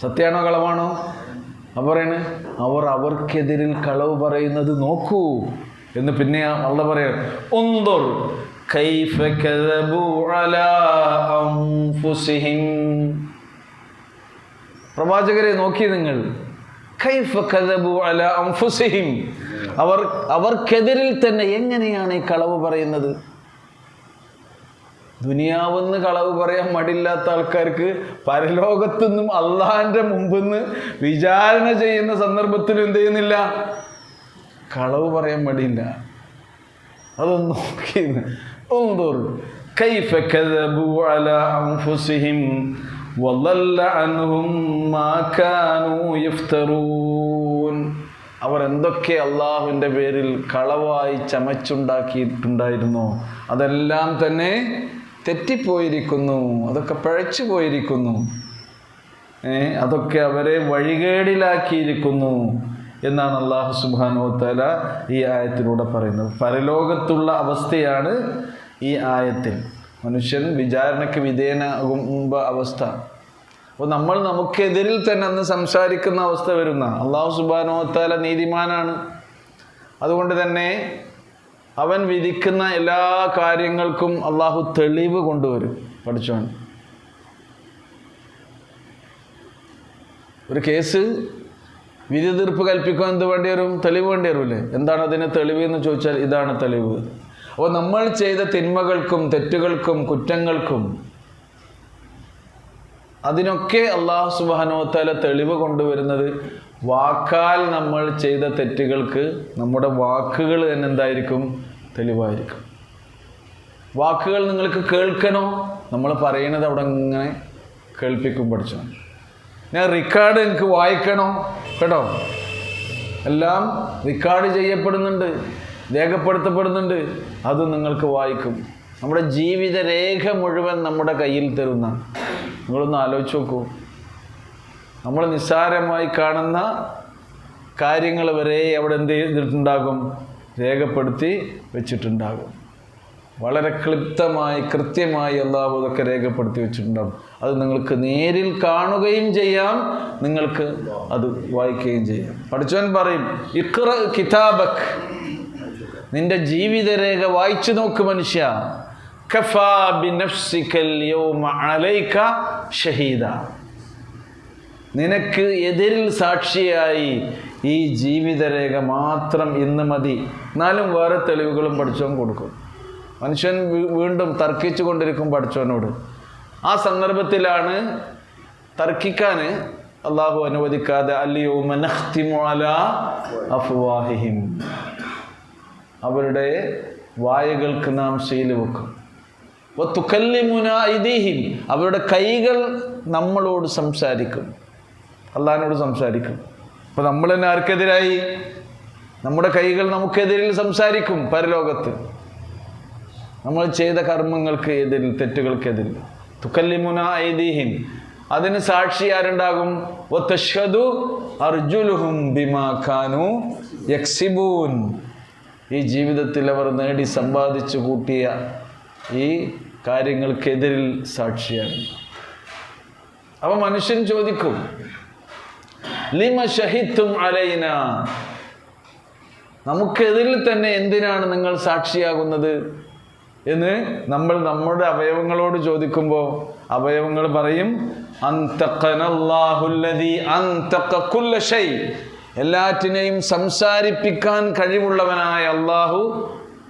സത്യമാണോ കളവാണോ? അപ്പോൾ പറയണേ അവർക്കെതിരിൽ കളവ് പറയുന്നത് നോക്കൂ എന്ന്. പിന്നെ അള്ളാഹ് പറയാം, ഉൻദുർ കൈഫ കദബു അലാ അൻഫുസിഹിം, പ്രവാചകരെ നോക്കി നിങ്ങൾ. കൈഫ കദബു അലാ അൻഫുസിഹിം, അവർക്കെതിരിൽ തന്നെ എങ്ങനെയാണ് ഈ കളവ് പറയുന്നത്? ദുനിയാവെന്ന് കളവ് പറയാൻ മടിയില്ലാത്ത ആൾക്കാർക്ക് പരലോകത്തുനിന്നും അള്ളാഹിൻ്റെ മുമ്പിന്ന് വിചാരണ ചെയ്യുന്ന സന്ദർഭത്തിൽ എന്ത് ചെയ്യുന്നില്ല? കളവ് പറയാൻ മടിയില്ല. അതൊന്നും നോക്കിയെന്ന്. കൈഫ കദബു അലാ അൻഫുസിഹിം വളല്ല അൻഹും മാ കാനൂ യഫ്തറൂൻ, അവർ എന്തൊക്കെ അള്ളാഹുവിൻ്റെ പേരിൽ കളവായി ചമച്ചുണ്ടാക്കിയിട്ടുണ്ടായിരുന്നോ അതെല്ലാം തന്നെ തെറ്റിപ്പോയിരിക്കുന്നു, അതൊക്കെ പഴച്ചു പോയിരിക്കുന്നു, അതൊക്കെ അവരെ വഴികേടിലാക്കിയിരിക്കുന്നു എന്നാണ് അല്ലാഹു സുബ്ഹാനഹു വ തആല ഈ ആയത്തിലൂടെ പറയുന്നത്. പരലോകത്തുള്ള അവസ്ഥയാണ് ഈ ആയത്തിൽ. മനുഷ്യൻ വിചാരണയ്ക്ക് വിധേയനാകുമ്പ അവസ്ഥ. അപ്പോൾ നമ്മൾ നമുക്കെതിരിൽ തന്നെ അന്ന് സംസാരിക്കുന്ന അവസ്ഥ വരുന്ന. അല്ലാഹു സുബ്ഹാനഹു വ തആല നീതിമാനാണ്. അതുകൊണ്ട് തന്നെ അവൻ വിധിക്കുന്ന എല്ലാ കാര്യങ്ങൾക്കും അള്ളാഹു തെളിവ് കൊണ്ടുവരും. പഠിച്ചോൻ ഒരു കേസ് വിധി തീർപ്പ് കൽപ്പിക്കാൻ എന്ത് വേണ്ടി വരും? തെളിവ് വേണ്ടി വരില്ലേ? എന്താണ് അതിന് തെളിവ് എന്ന് ചോദിച്ചാൽ ഇതാണ് തെളിവ്. അപ്പോൾ നമ്മൾ ചെയ്ത തിന്മകൾക്കും തെറ്റുകൾക്കും കുറ്റങ്ങൾക്കും അതിനൊക്കെ അല്ലാഹു സുബ്ഹാനഹു വ തആല തെളിവ് കൊണ്ടുവരുന്നത് വാക്കാൽ നമ്മൾ ചെയ്ത തെറ്റുകൾക്ക് നമ്മുടെ വാക്കുകൾ തന്നെ എന്തായിരിക്കും? തെളിവായിരിക്കും. വാക്കുകൾ നിങ്ങൾക്ക് കേൾക്കണോ? നമ്മൾ പറയുന്നത് അവിടെ ഇങ്ങനെ കേൾപ്പിക്കും. പഠിച്ചോ, ഞാൻ റിക്കാർഡ് എനിക്ക് വായിക്കണോ? കേട്ടോ, എല്ലാം റിക്കാർഡ് ചെയ്യപ്പെടുന്നുണ്ട്, രേഖപ്പെടുത്തപ്പെടുന്നുണ്ട്. അത് നിങ്ങൾക്ക് വായിക്കും. നമ്മുടെ ജീവിത രേഖ മുഴുവൻ നമ്മുടെ കയ്യിൽ തരുന്ന. നിങ്ങളൊന്ന് ആലോചിച്ച് നോക്കൂ. നമ്മൾ നിസ്സാരമായി കാണുന്ന കാര്യങ്ങൾ വരെ അവിടെ എന്ത് ചെയ്തിട്ടുണ്ടാകും? രേഖപ്പെടുത്തി വെച്ചിട്ടുണ്ടാകും. വളരെ ക്ലിപ്തമായി കൃത്യമായി അല്ലാഹു അതൊക്കെ രേഖപ്പെടുത്തി വെച്ചിട്ടുണ്ടാകും. അത് നിങ്ങൾക്ക് നേരിൽ കാണുകയും ചെയ്യാം, നിങ്ങൾക്ക് അത് വായിക്കുകയും ചെയ്യാം. പഠിച്ചവൻ പറയും, ഇഖ്റ കിതാബക്, നിന്റെ ജീവിതരേഖ വായിച്ചു നോക്ക് മനുഷ്യ. കഫാ ബിനഫ്സികൽ യൗമ അലൈക ഷഹീദ, നിനക്ക് എതിരിൽ സാക്ഷിയായി ഈ ജീവിതരേഖ മാത്രം ഇന്ന് മതി. എന്നാലും വേറെ തെളിവുകളും പഠിച്ചവൻ കൊടുക്കും. മനുഷ്യൻ വീണ്ടും തർക്കിച്ചു കൊണ്ടിരിക്കും പഠിച്ചവനോട്. ആ സന്ദർഭത്തിലാണ് തർക്കിക്കാൻ അള്ളാഹു അനുവദിക്കാതെ അൽയൗമ നഖ്തിമു അലാ അഫ്വാഹിഹിം, അവരുടെ വായകൾക്ക് നാം സീല് വെക്കും. വതുകല്ലിമുനാ ഐദീഹിം, അവരുടെ കൈകൾ നമ്മളോട് സംസാരിക്കും, അള്ളാഹിനോട് സംസാരിക്കും. അപ്പോൾ നമ്മൾ തന്നെ ആർക്കെതിരായി? നമ്മുടെ കൈകൾ നമുക്കെതിരിൽ സംസാരിക്കും. പരലോകത്ത് നമ്മൾ ചെയ്ത കർമ്മങ്ങൾക്ക് എതിരിൽ, തെറ്റുകൾക്കെതിരിൽ. തുകല്ലിമുനാ ഐദീഹിം, അതിന് സാക്ഷി ആരുണ്ടാകും? വതശ്ഹദു അർജുലുഹും ബിമാ കാനൂ യക്സിബൂൻ, ഈ ജീവിതത്തിൽ അവർ നേടി സമ്പാദിച്ചു കൂട്ടിയ ഈ കാര്യങ്ങൾക്കെതിരിൽ സാക്ഷിയാണ്. അപ്പോൾ മനുഷ്യൻ ചോദിക്കും, ലിമ ഷഹിദ്തും അലൈന, നമുക്കെതിരിൽ തന്നെ എന്തിനാണ് നിങ്ങൾ സാക്ഷിയാകുന്നത് എന്ന് നമ്മൾ നമ്മുടെ അവയവങ്ങളോട് ചോദിക്കുമ്പോൾ അവയവങ്ങൾ പറയും, അന്തഖനല്ലാഹുല്ലദീ അന്തഖ കുല്ല ഷൈ, എല്ലാറ്റിനെയും സംസാരിപ്പിക്കാൻ കഴിവുള്ളവനായ അള്ളാഹു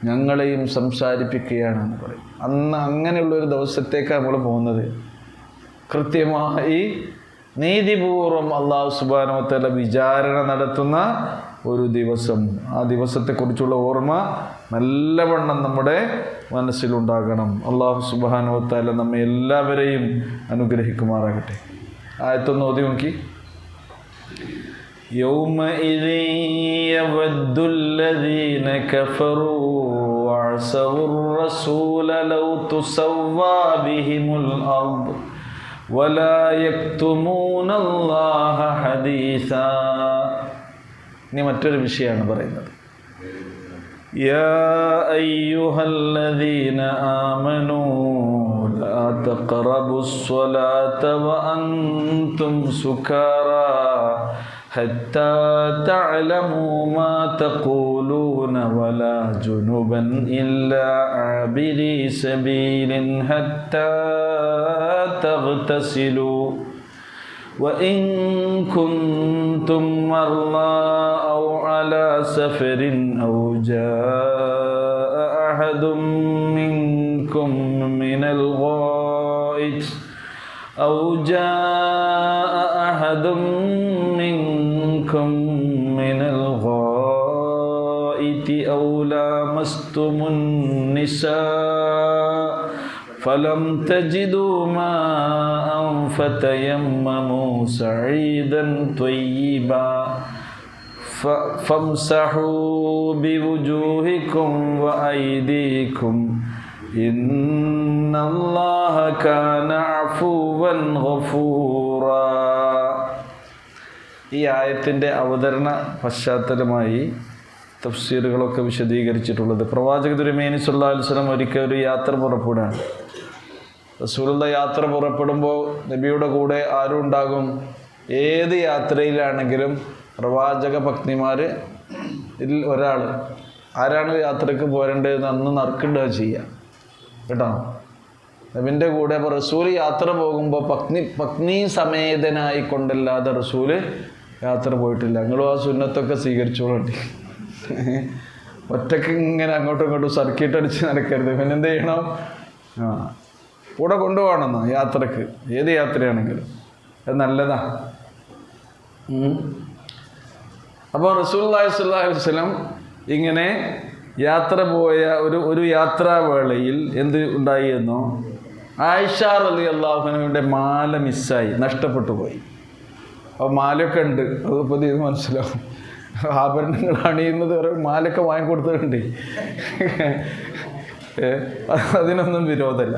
ഞങ്ങളെയും സംസാരിപ്പിക്കുകയാണെന്ന് പറയും. അന്ന് അങ്ങനെയുള്ളൊരു ദിവസത്തേക്കാണ് നമ്മൾ പോകുന്നത്. കൃത്യമായി നീതിപൂർവം അല്ലാഹു സുബ്ഹാനഹു വ തആല വിചാരണ നടത്തുന്ന ഒരു ദിവസം. ആ ദിവസത്തെക്കുറിച്ചുള്ള ഓർമ്മ നല്ലവണ്ണം നമ്മുടെ മനസ്സിലുണ്ടാകണം. അല്ലാഹു സുബ്ഹാനഹു വ തആല നമ്മെ എല്ലാവരെയും അനുഗ്രഹിക്കുമാറാകട്ടെ. ആയത്തൊന്ന് ഓതി നോക്കി. يومئذ يود الذين كفروا وعصوا الرسول لو تسوى بهم الأرض ولا يكتمون الله حديثا. ഇനി മറ്റൊരു വിഷയമാണ് പറയുന്നത്. يا أيها الذين آمنوا لا تقربوا الصلاة وأنتم سكارى حتى تعلموا ما تقولون ولا جنبا إلا عابري سبيل حتى تغتسلوا وإن كنتم مرضى أو على سفر أو جاء أحد منكم من الغائط أو لامستم النساء فلم تجدوا ماء فتيمموا سعيدا طيبا فامسحوا بوجوهكم وأيديكم إن الله كان عفوا غفورا. ഈ ആയത്തിൻ്റെ അവതരണ പശ്ചാത്തലമായി തഫ്സീറുകളൊക്കെ വിശദീകരിച്ചിട്ടുള്ളത്, പ്രവാചക തിരുമേനി സല്ലല്ലാഹു അലൈഹി വസല്ലം ഒരിക്കൽ ഒരു യാത്ര പുറപ്പെടുകയാണ്. റസൂലുള്ള യാത്ര പുറപ്പെടുമ്പോൾ നബിയുടെ കൂടെ ആരും ഉണ്ടാകും? ഏത് യാത്രയിലാണെങ്കിലും പ്രവാചക പത്നിമാർ ഒരാൾ ആരാണ് യാത്രയ്ക്ക് പോരേണ്ടതെന്ന് അന്ന് നറുക്കിടുക ചെയ്യുക കേട്ടോ. നബിൻ്റെ കൂടെ അപ്പോൾ റസൂൽ യാത്ര പോകുമ്പോൾ പത്നി സമേതനായി കൊണ്ടല്ലാതെ റസൂല് യാത്ര പോയിട്ടില്ല. നിങ്ങളും ആ സുന്നത്തൊക്കെ സ്വീകരിച്ചോളണ്ടി. ഒറ്റയ്ക്ക് ഇങ്ങനെ അങ്ങോട്ടും ഇങ്ങോട്ടും സർക്കിട്ട് അടിച്ച് നടക്കരുത്. പിന്നെ എന്ത് ചെയ്യണം? കൂടെ കൊണ്ടുപോകണമെന്നോ യാത്രക്ക്, ഏത് യാത്രയാണെങ്കിലും അത് നല്ലതാ. അപ്പോൾ റസൂലുള്ളാഹി സ്വല്ലല്ലാഹു അലൈഹി വസല്ലം ഇങ്ങനെ യാത്ര പോയ ഒരു യാത്രാവേളയിൽ എന്ത് ഉണ്ടായി എന്നോ, ആയിഷ റളിയല്ലാഹു അൻഹയുടെ മാല മിസ്സായി, നഷ്ടപ്പെട്ടു പോയി. അപ്പോൾ മാലയൊക്കെ ഉണ്ട്, അതിപ്പോൾ ഇത് മനസ്സിലാവും. ആഭരണങ്ങൾ അണിയുന്നത് വരെ മാലയൊക്കെ വാങ്ങിക്കൊടുത്തിട്ടുണ്ട്. അതിനൊന്നും വിരോധമല്ല.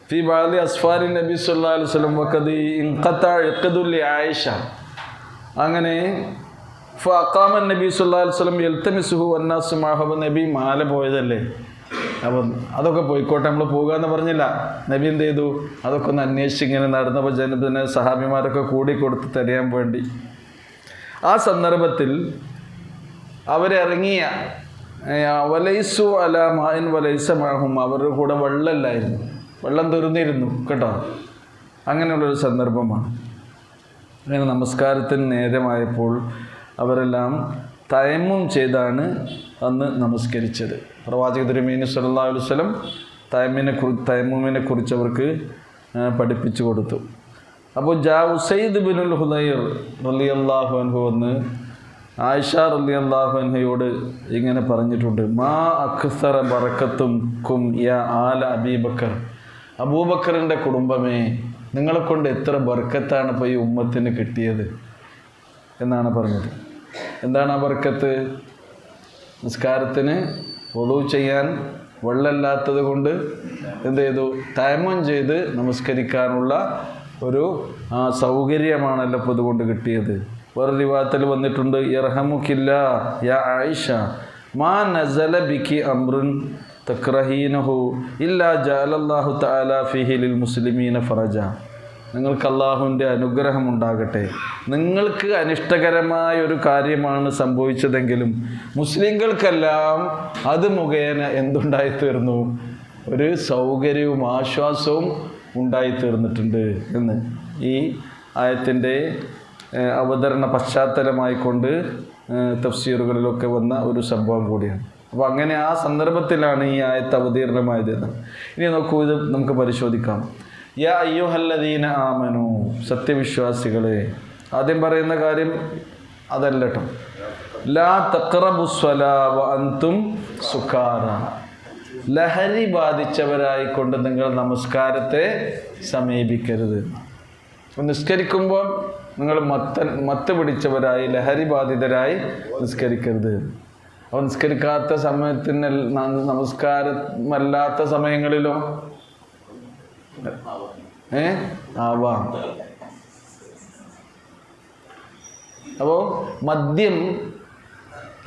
ഫി ബഅദി അസ്ഫാരി നബി സല്ലല്ലാഹു അലൈഹി വസല്ലം വഖദി ഇൻഖത ഇഖ്ദുൽ ആയിഷ. അങ്ങനെ ഫഅഖാമ നബി സല്ലല്ലാഹു അലൈഹി വസല്ലം യൽതമിസുഹു വന്നാസു മഅഹു. നബി മാല പോയതല്ലേ, അപ്പം അതൊക്കെ പോയിക്കോട്ടെ, നമ്മൾ പോകുകയെന്ന് പറഞ്ഞില്ല. നബി എന്ത് ചെയ്തു? അതൊക്കെ ഒന്ന് അന്വേഷിച്ച് ഇങ്ങനെ നടന്നപ്പോൾ ജനത്തിന് സഹാബിമാരൊക്കെ കൂടിക്കൊടുത്ത് തരയാൻ വേണ്ടി. ആ സന്ദർഭത്തിൽ അവരിറങ്ങിയ വലൈസു അല മാൻ വലൈസ മാഹും, അവരുടെ കൂടെ വെള്ളമില്ലായിരുന്നു, വെള്ളം തീർന്നിരുന്നു കേട്ടോ. അങ്ങനെയുള്ളൊരു സന്ദർഭമാണ്. അങ്ങനെ നമസ്കാരത്തിന് നേരമായപ്പോൾ അവരെല്ലാം തയമ്മും ചെയ്താണ് അന്ന് നമസ്കരിച്ചത്. പ്രവാചക തിരുമേനി സല്ലല്ലാഹു അലൈഹി വസല്ലം തയമ്മുമിനെ കുറിച്ച് അവർക്ക് പഠിപ്പിച്ചു കൊടുത്തു. അപ്പോൾ ഉസൈദ് ബിനുൽ ഹുദൈർ റളിയല്ലാഹു അൻഹു വന്ന് ആയിഷ റളിയല്ലാഹു അൻഹയോട് ഇങ്ങനെ പറഞ്ഞിട്ടുണ്ട്, മാ അക്സറ ബറക്കത്തും കും യാ ആല അബീബക്കർ. അബൂബക്കറിൻ്റെ കുടുംബമേ, നിങ്ങളെ കൊണ്ട് എത്ര ബർക്കത്താണ് ഇപ്പോൾ ഈ ഉമ്മത്തിന് കിട്ടിയത് എന്നാണ് പറഞ്ഞത്. എന്താണ് ആ ബർക്കത്ത്? നിസ്കാരത്തിന് വുളൂ ചെയ്യാൻ വെള്ളമില്ലാത്തത് കൊണ്ട് എന്ത് ചെയ്തു? തയമ്മം ചെയ്ത് നമസ്കരിക്കാനുള്ള ഒരു സൗകര്യമാണല്ലോ ഇപ്പോൾ ഇതുകൊണ്ട് കിട്ടിയത്. വേറെ റിവായത്തിൽ വന്നിട്ടുണ്ട്, യർഹമുക്കില്ലാ യാ ആയിഷ മാ നസല ബിക്കി അംറുൻ തക്റഹീനഹു ഇല്ലാ ജഅലല്ലാഹു തആല ഫീഹി ലിൽ മുസ്ലിമീന ഫറജ. നിങ്ങൾക്ക് അള്ളാഹുവിൻ്റെ അനുഗ്രഹം ഉണ്ടാകട്ടെ. നിങ്ങൾക്ക് അനിഷ്ടകരമായ ഒരു കാര്യമാണ് സംഭവിച്ചതെങ്കിലും മുസ്ലിങ്ങൾക്കെല്ലാം അത് മുഖേന എന്തുണ്ടായിത്തീർന്നു? ഒരു സൗകര്യവും ആശ്വാസവും ഉണ്ടായിത്തീർന്നിട്ടുണ്ട് എന്ന് ഈ ആയത്തിൻ്റെ അവതരണ പശ്ചാത്തലമായിക്കൊണ്ട് തഫ്സീറുകളിലൊക്കെ വന്ന ഒരു സംഭവം കൂടിയാണ്. അപ്പോൾ അങ്ങനെ ആ സന്ദർഭത്തിലാണ് ഈ ആയത്ത് അവതീർണമായത്. ഇനി നോക്കൂ, ഇത് നമുക്ക് പരിശോധിക്കാം. യാ അയ്യുഹല്ലദീന ആമനു, സത്യവിശ്വാസികളെ. ആദ്യം പറയുന്ന കാര്യം അതല്ല കേട്ടോ. ലാ തഖറബുസ്സലാ വഅൻതും സുകാറ. ലഹരി ബാധിച്ചവരായിക്കൊണ്ട് നിങ്ങൾ നമസ്കാരത്തെ സമീപിക്കരുത്. നിസ്കരിക്കുമ്പോൾ നിങ്ങൾ മത്ത് പിടിച്ചവരായി, ലഹരി ബാധിതരായി നിസ്കരിക്കരുത്. അപ്പോൾ നിസ്കരിക്കാത്ത സമയത്തിന് നമസ്കാരമല്ലാത്ത സമയങ്ങളിലോ ആവാം. അപ്പോൾ മദ്യം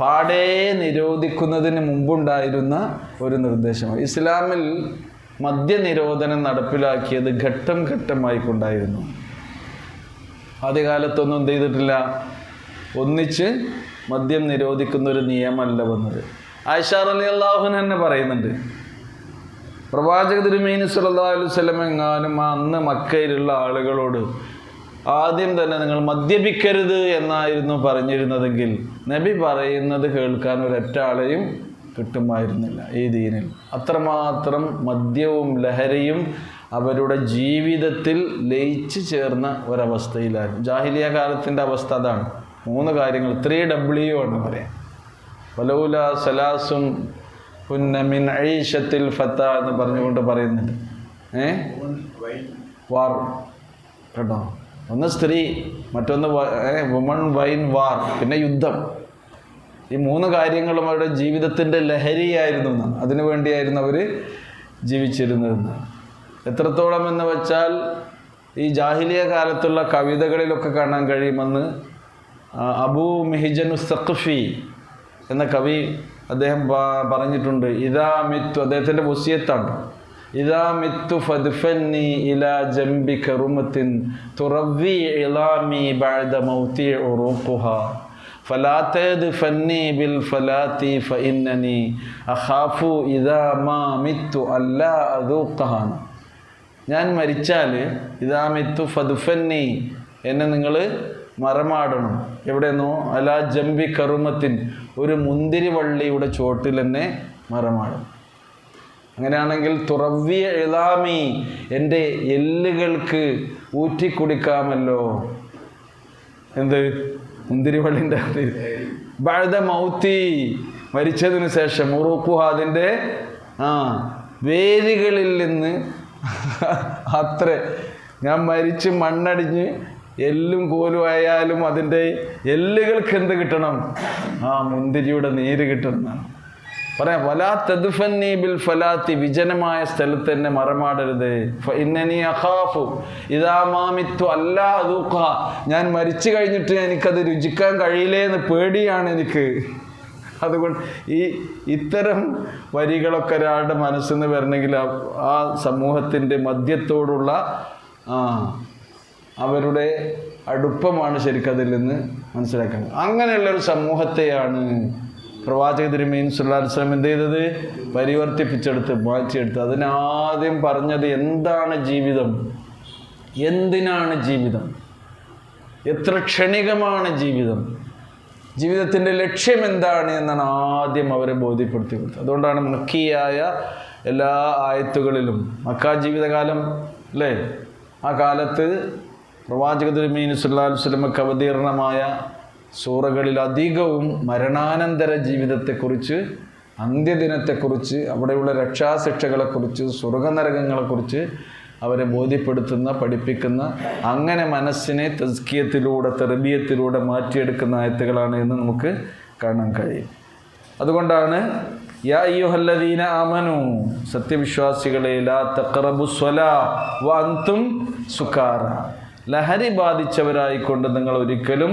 പാടേ നിരോധിക്കുന്നതിന് മുമ്പുണ്ടായിരുന്ന ഒരു നിർദ്ദേശമാണ്. ഇസ്ലാമിൽ മദ്യനിരോധനം നടപ്പിലാക്കിയത് ഘട്ടം ഘട്ടമായിക്കൊണ്ടായിരുന്നു. ആദ്യകാലത്തൊന്നും എന്ത് ചെയ്തിട്ടില്ല, ഒന്നിച്ച് മദ്യം നിരോധിക്കുന്ന ഒരു നിയമമല്ല വന്നത്. ആയിഷ റളിയല്ലാഹു അൻഹ തന്നെ പറയുന്നുണ്ട്, പ്രവാചക തിരുമേനി സ്വല്ലല്ലാഹു അലൈഹി വസല്ലം എങ്ങാനും അന്ന് മക്കയിലുള്ള ആളുകളോട് ആദ്യം തന്നെ നിങ്ങൾ മദ്യപിക്കരുത് എന്നായിരുന്നു പറഞ്ഞിരുന്നതെങ്കിൽ നബി പറയുന്നത് കേൾക്കാൻ ഒരൊറ്റ ആളെയും കിട്ടുമായിരുന്നില്ല ഈ ദീനിൽ. അത്രമാത്രം മദ്യവും ലഹരിയും അവരുടെ ജീവിതത്തിൽ ലയിച്ചു ചേർന്ന ഒരവസ്ഥയിലായിരുന്നു. ജാഹിലിയ കാലത്തിൻ്റെ അവസ്ഥ അതാണ്. 3 കാര്യങ്ങൾ, 3W ആണ് പറയാം. വലൗല സലാസും മിൻ ഐഷത്തിൽ ഫത്ത എന്ന് പറഞ്ഞുകൊണ്ട് പറയുന്നുണ്ട്. വാർ കേട്ടോ, ഒന്ന് സ്ത്രീ, മറ്റൊന്ന് വുമൺ, വൈൻ, വാർ, പിന്നെ യുദ്ധം. ഈ 3 കാര്യങ്ങളും അവരുടെ ജീവിതത്തിൻ്റെ ലഹരിയായിരുന്നു എന്നാണ്. അതിനു വേണ്ടിയായിരുന്നു അവർ ജീവിച്ചിരുന്നതെന്ന്. എത്രത്തോളം എന്ന് വെച്ചാൽ ഈ ജാഹിലിയ കാലത്തുള്ള കവിതകളിലൊക്കെ കാണാൻ കഴിയുമെന്ന് അബൂ മിഹിജനു സഖഫി എന്ന കവി അദ്ദേഹം പറഞ്ഞിട്ടുണ്ട്. ഇദാ മിത്തു, അദ്ദേഹത്തിൻ്റെ വസിയത്താണ്, ഇദാ മിത്തു ഫദ്ഫന്നി ഇലാ ജംബി കറുമത്തിൻ തുറവ്വി ഇളാമി ബഅദ മൗതി ഉറൂഖുഹാ ഫലാ തദ്ഫന്നി ബിൽ ഫലാത്തി ഫഇന്നനി അഖാഫു ഇദാ മാ മിത്തു അല്ലാ അദൂഖഹാ. ഞാൻ മരിച്ചാൽ ഇദാ മിത്തു ഫദ്ഫന്നി, എന്നെ നിങ്ങൾ മറമാടണം. എവിടെയെന്നോ, അലാ ജംബി കറുമത്തിൻ, ഒരു മുന്തിരി വള്ളിയുടെ ചോട്ടിൽ എന്നെ മറമാടണം. അങ്ങനെയാണെങ്കിൽ തുറവ്വിയ ഇളാമി, എൻ്റെ എല്ലുകൾക്ക് ഊറ്റിക്കുടിക്കാമല്ലോ. എന്ത്? മുന്തിരി വള്ളിൻ്റെ ബഅദ മൗതി, മരിച്ചതിന് ശേഷം, ഉറൂഖുഹ, അതിൻ്റെ വേരുകളിൽ നിന്ന്. അത്ര ഞാൻ മരിച്ച് മണ്ണടിഞ്ഞ് എല്ലും കോലും ആയാലും അതിൻ്റെ എല്ലുകൾക്ക് എന്ത് കിട്ടണം? മുന്തിരിയുടെ നീര് കിട്ടണം. പറയാം, വലാ തദ്ഫന്നി ബിൽ ഫലാത്തി, വിജനമായ സ്ഥലത്ത് എന്നെ മറമാടരുത്. ഫഇന്നനി അഖാഫു ഇദാ മാ മിത്തു അല്ലാ അദൂഖ, ഞാൻ മരിച്ചു കഴിഞ്ഞിട്ട് എനിക്കത് രുചിക്കാൻ കഴിയില്ലേ എന്ന് പേടിയാണ് എനിക്ക്. അതുകൊണ്ട് ഇത്തരം വരികളൊക്കെ ഒരാളുടെ മനസ്സിൽ നിന്ന് വരണമെങ്കിൽ ആ സമൂഹത്തിൻ്റെ മദ്യത്തോടുള്ള അവരുടെ അടുപ്പമാണ് ശരിക്കും അതിൽ നിന്ന് മനസ്സിലാക്കുന്നത്. അങ്ങനെയുള്ളൊരു സമൂഹത്തെയാണ് പ്രവാചക തിരുമേനി സല്ലല്ലാഹു അലൈഹി വസല്ലം എന്ത് ചെയ്തത്? പരിവർത്തിപ്പിച്ചെടുത്ത്, മാറ്റിയെടുത്ത്. അതിനാദ്യം പറഞ്ഞത് എന്താണ് ജീവിതം, എന്തിനാണ് ജീവിതം, എത്ര ക്ഷണികമാണ് ജീവിതം, ജീവിതത്തിൻ്റെ ലക്ഷ്യം എന്താണ് എന്നാണ് ആദ്യം അവരെ ബോധ്യപ്പെടുത്തി കൊടുത്തത്. അതുകൊണ്ടാണ് മക്കിയായ എല്ലാ ആയത്തുകളിലും, മക്ക ജീവിതകാലം അല്ലേ, ആ കാലത്ത് പ്രവാചക തിരുമേനി സല്ലല്ലാഹു അലൈഹി വസല്ലമക്ക് അവതീർണമായ സൂറകളിൽ അധികവും മരണാനന്തര ജീവിതത്തെക്കുറിച്ച്, അന്ത്യദിനത്തെക്കുറിച്ച്, അവിടെയുള്ള രക്ഷാശിക്ഷകളെക്കുറിച്ച്, സ്വർഗനരകങ്ങളെക്കുറിച്ച് അവരെ ബോധ്യപ്പെടുത്തുന്ന, പഠിപ്പിക്കുന്ന, അങ്ങനെ മനസ്സിനെ തസ്കിയത്തിലൂടെ, തർബിയത്തിലൂടെ മാറ്റിയെടുക്കുന്ന ആയത്തുകളാണ് എന്ന് നമുക്ക് കാണാൻ കഴിയും. അതുകൊണ്ടാണ് യാ അയ്യുഹല്ലദീന ആമനു, സത്യവിശ്വാസികളെ, ലാ തഖറബുസ്സലാ വഅൻതും സുകാറ, ലഹരി ബാധിച്ചവരായിക്കൊണ്ട് നിങ്ങൾ ഒരിക്കലും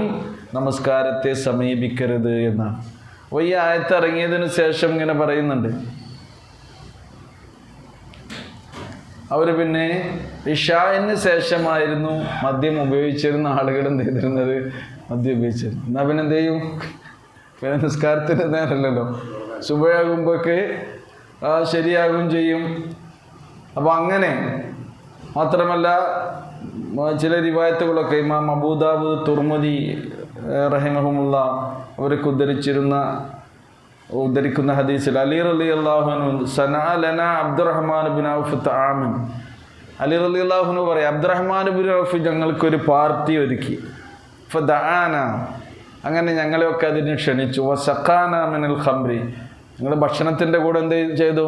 നമസ്കാരത്തെ സമീപിക്കരുത് എന്നാണ്. അപ്പോൾ ഈ ആയത്ത് ഇറങ്ങിയതിന് ശേഷം ഇങ്ങനെ പറയുന്നുണ്ട്, അവർ പിന്നെ ഇശാഇന് ശേഷമായിരുന്നു മദ്യം ഉപയോഗിച്ചിരുന്ന ആളുകൾ എന്ത് ചെയ്തിരുന്നത്? മദ്യം ഉപയോഗിച്ചിരുന്നു. എന്നാൽ പിന്നെ എന്ത് ചെയ്യും? പിന്നെ നിസ്കാരത്തിന് നേരമല്ലല്ലോ, സുബഹയാകുമ്പോഴൊക്കെ ശരിയാകും ചെയ്യും. അപ്പോൾ അങ്ങനെ മാത്രമല്ല, ചില റിവായത്തുകളൊക്കെ ഇമാം അബൂദാവൂദ്, തുർമുദി റഹിമഹുമുള്ള അവരൊക്കെ ഉദ്ധരിച്ചിരുന്ന ഉദ്ധരിക്കുന്ന ഹദീസിൽ അലി റളിയല്ലാഹു അൻഹു സനഅ ലനാ അബ്ദുറഹ്മാൻ ഇബ്നു ഔഫ് തആമൻ, അലി റളിയല്ലാഹു അൻഹു പറയും അബ്ദുറഹ്മാൻ ഇബ്നു ഔഫ് ഞങ്ങൾക്കൊരു പാർട്ടി ഒരുക്കി. ഫദഅന, അങ്ങനെ ഞങ്ങളെയൊക്കെ അതിന് ക്ഷണിച്ചു. വസഖാന മിനൽ ഖംറി, ഞങ്ങൾ ഭക്ഷണത്തിൻ്റെ കൂടെ എന്ത് ചെയ്തു?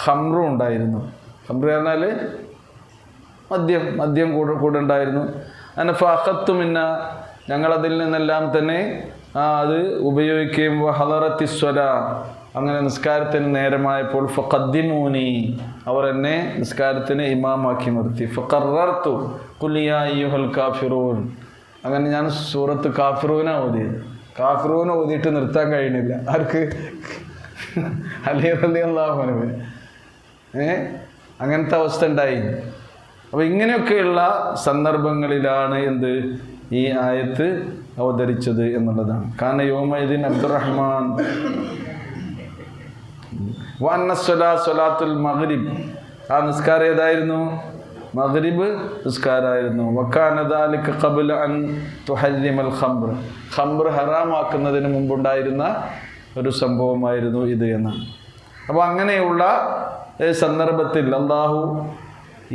ഖംറും ഉണ്ടായിരുന്നു. ഖംറ് പറഞ്ഞാൽ മദ്യം കൂടെ ഉണ്ടായിരുന്നു. അങ്ങനെ ഫഅഖത്തു മിന്ന, ഞങ്ങളതിൽ നിന്നെല്ലാം തന്നെ അത് ഉപയോഗിക്കുകയും ഹളറത്തി സ്വലാ, അങ്ങനെ നിസ്കാരത്തിന് നേരമായപ്പോൾ ഫഖദ്ദിമൂനി, അവർ എന്നെ നിസ്കാരത്തിന് ഇമാമാക്കി നിർത്തി. ഫഖറർതു ഖുൽ യാ അയ്യുഹൽ കാഫിറൂൻ, അങ്ങനെ ഞാൻ സൂറത്ത് കാഫിറൂന ഓതിയത്. കാഫിറൂന ഓതിയിട്ട് നിർത്താൻ കഴിയുന്നില്ല ആർക്ക്? അലി റളിയല്ലാഹു അൻഹു. അങ്ങനത്തെ അവസ്ഥ ഉണ്ടായി. അപ്പോൾ ഇങ്ങനെയൊക്കെയുള്ള സന്ദർഭങ്ങളിലാണ് എന്ത് ഈ ആയത്ത് അവതരിച്ചത് എന്നുള്ളതാണ്. കാന യൗമഇദിൻ അബ്ദുറഹ്മാൻ വഅന്ന സ്വലാത്തുൽ മഗ്രിബ്, ആ നിസ്കാരം ഏതായിരുന്നു? മഗ്രിബ് നിസ്കാരമായിരുന്നു. വകാന ദാലിക ഖബ്ല അൻ തുഹരിമൽ ഖംർ, ഖംർ ഹറാമാക്കുന്നതിന് മുമ്പുണ്ടായിരുന്ന ഒരു സംഭവമായിരുന്നു ഇത് എന്നാണ്. അപ്പോൾ അങ്ങനെയുള്ള സന്ദർഭത്തിൽ അല്ലാഹു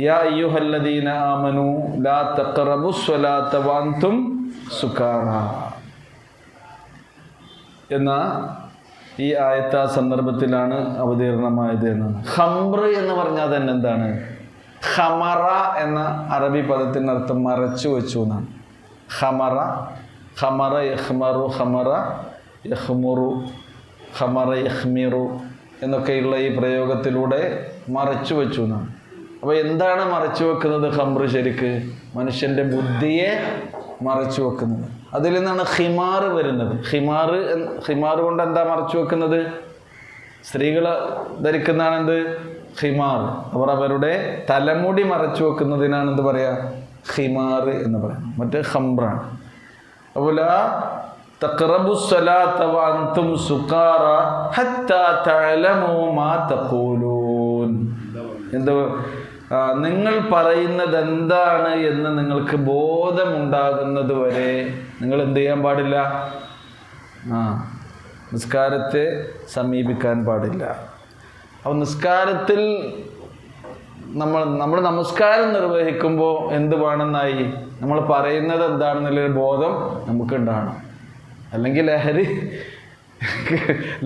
യാ അയ്യുഹല്ലദീന ആമനു ലാ തഖറബുസ് സ്വലാത്ത വഅൻതും സുകാറ എന്ന ഈ ആയത്ത് ആ സന്ദർഭത്തിലാണ് അവതീർണമായത് എന്നാണ്. ഖംർ എന്ന് പറഞ്ഞാൽ തന്നെ എന്താണ്? ഖമറ എന്ന അറബി പദത്തിനർത്ഥം മറച്ചു വെച്ചു എന്നാണ്. ഖമറ, ഖമറ യഖ്മറു, ഖമറ യഖ്മുറു, ഖമറ യഖ്മിറു എന്നൊക്കെയുള്ള ഈ പ്രയോഗത്തിലൂടെ മറച്ചു വെച്ചു എന്നാണ്. അപ്പോൾ എന്താണ് മറച്ചു വെക്കുന്നത്? ഖംർ ശരിക്ക് മനുഷ്യൻ്റെ ബുദ്ധിയെ മറച്ചു വെക്കുന്നത്. അതിൽ നിന്നാണ് ഖിമാർ വരുന്നത്. ഖിമാർ കൊണ്ട് എന്താ മറച്ചു വെക്കുന്നത്? സ്ത്രീകൾ ധരിക്കുന്നതാണ് എന്ത്? ഖിമാർ. അവർ അവരുടെ തലമുടി മറച്ചു വെക്കുന്നതിനാണ് എന്ത് പറയുക? ഖിമാർ എന്ന് പറയുന്നത്. മറ്റേ ഖംറാണ്. അതുപോലെ തഖറബുസ് സ്വലാത്ത വഅൻതും സുഖാറ ഹത്താ തഅലമൂ മാ തഖൂലൂൻ, എന്ത് നിങ്ങൾ പറയുന്നത് എന്താണ് എന്ന് നിങ്ങൾക്ക് ബോധമുണ്ടാകുന്നത് വരെ നിങ്ങൾ എന്ത് ചെയ്യാൻ പാടില്ല? നിസ്കാരത്തെ സമീപിക്കാൻ പാടില്ല. അപ്പോൾ നിസ്കാരത്തിൽ നമ്മൾ നമസ്കാരം നിർവഹിക്കുമ്പോൾ എന്ത് വേണമെന്നായി? നമ്മൾ പറയുന്നത് എന്താണെന്നുള്ളൊരു ബോധം നമുക്കുണ്ടാകണം. അല്ലെങ്കിൽ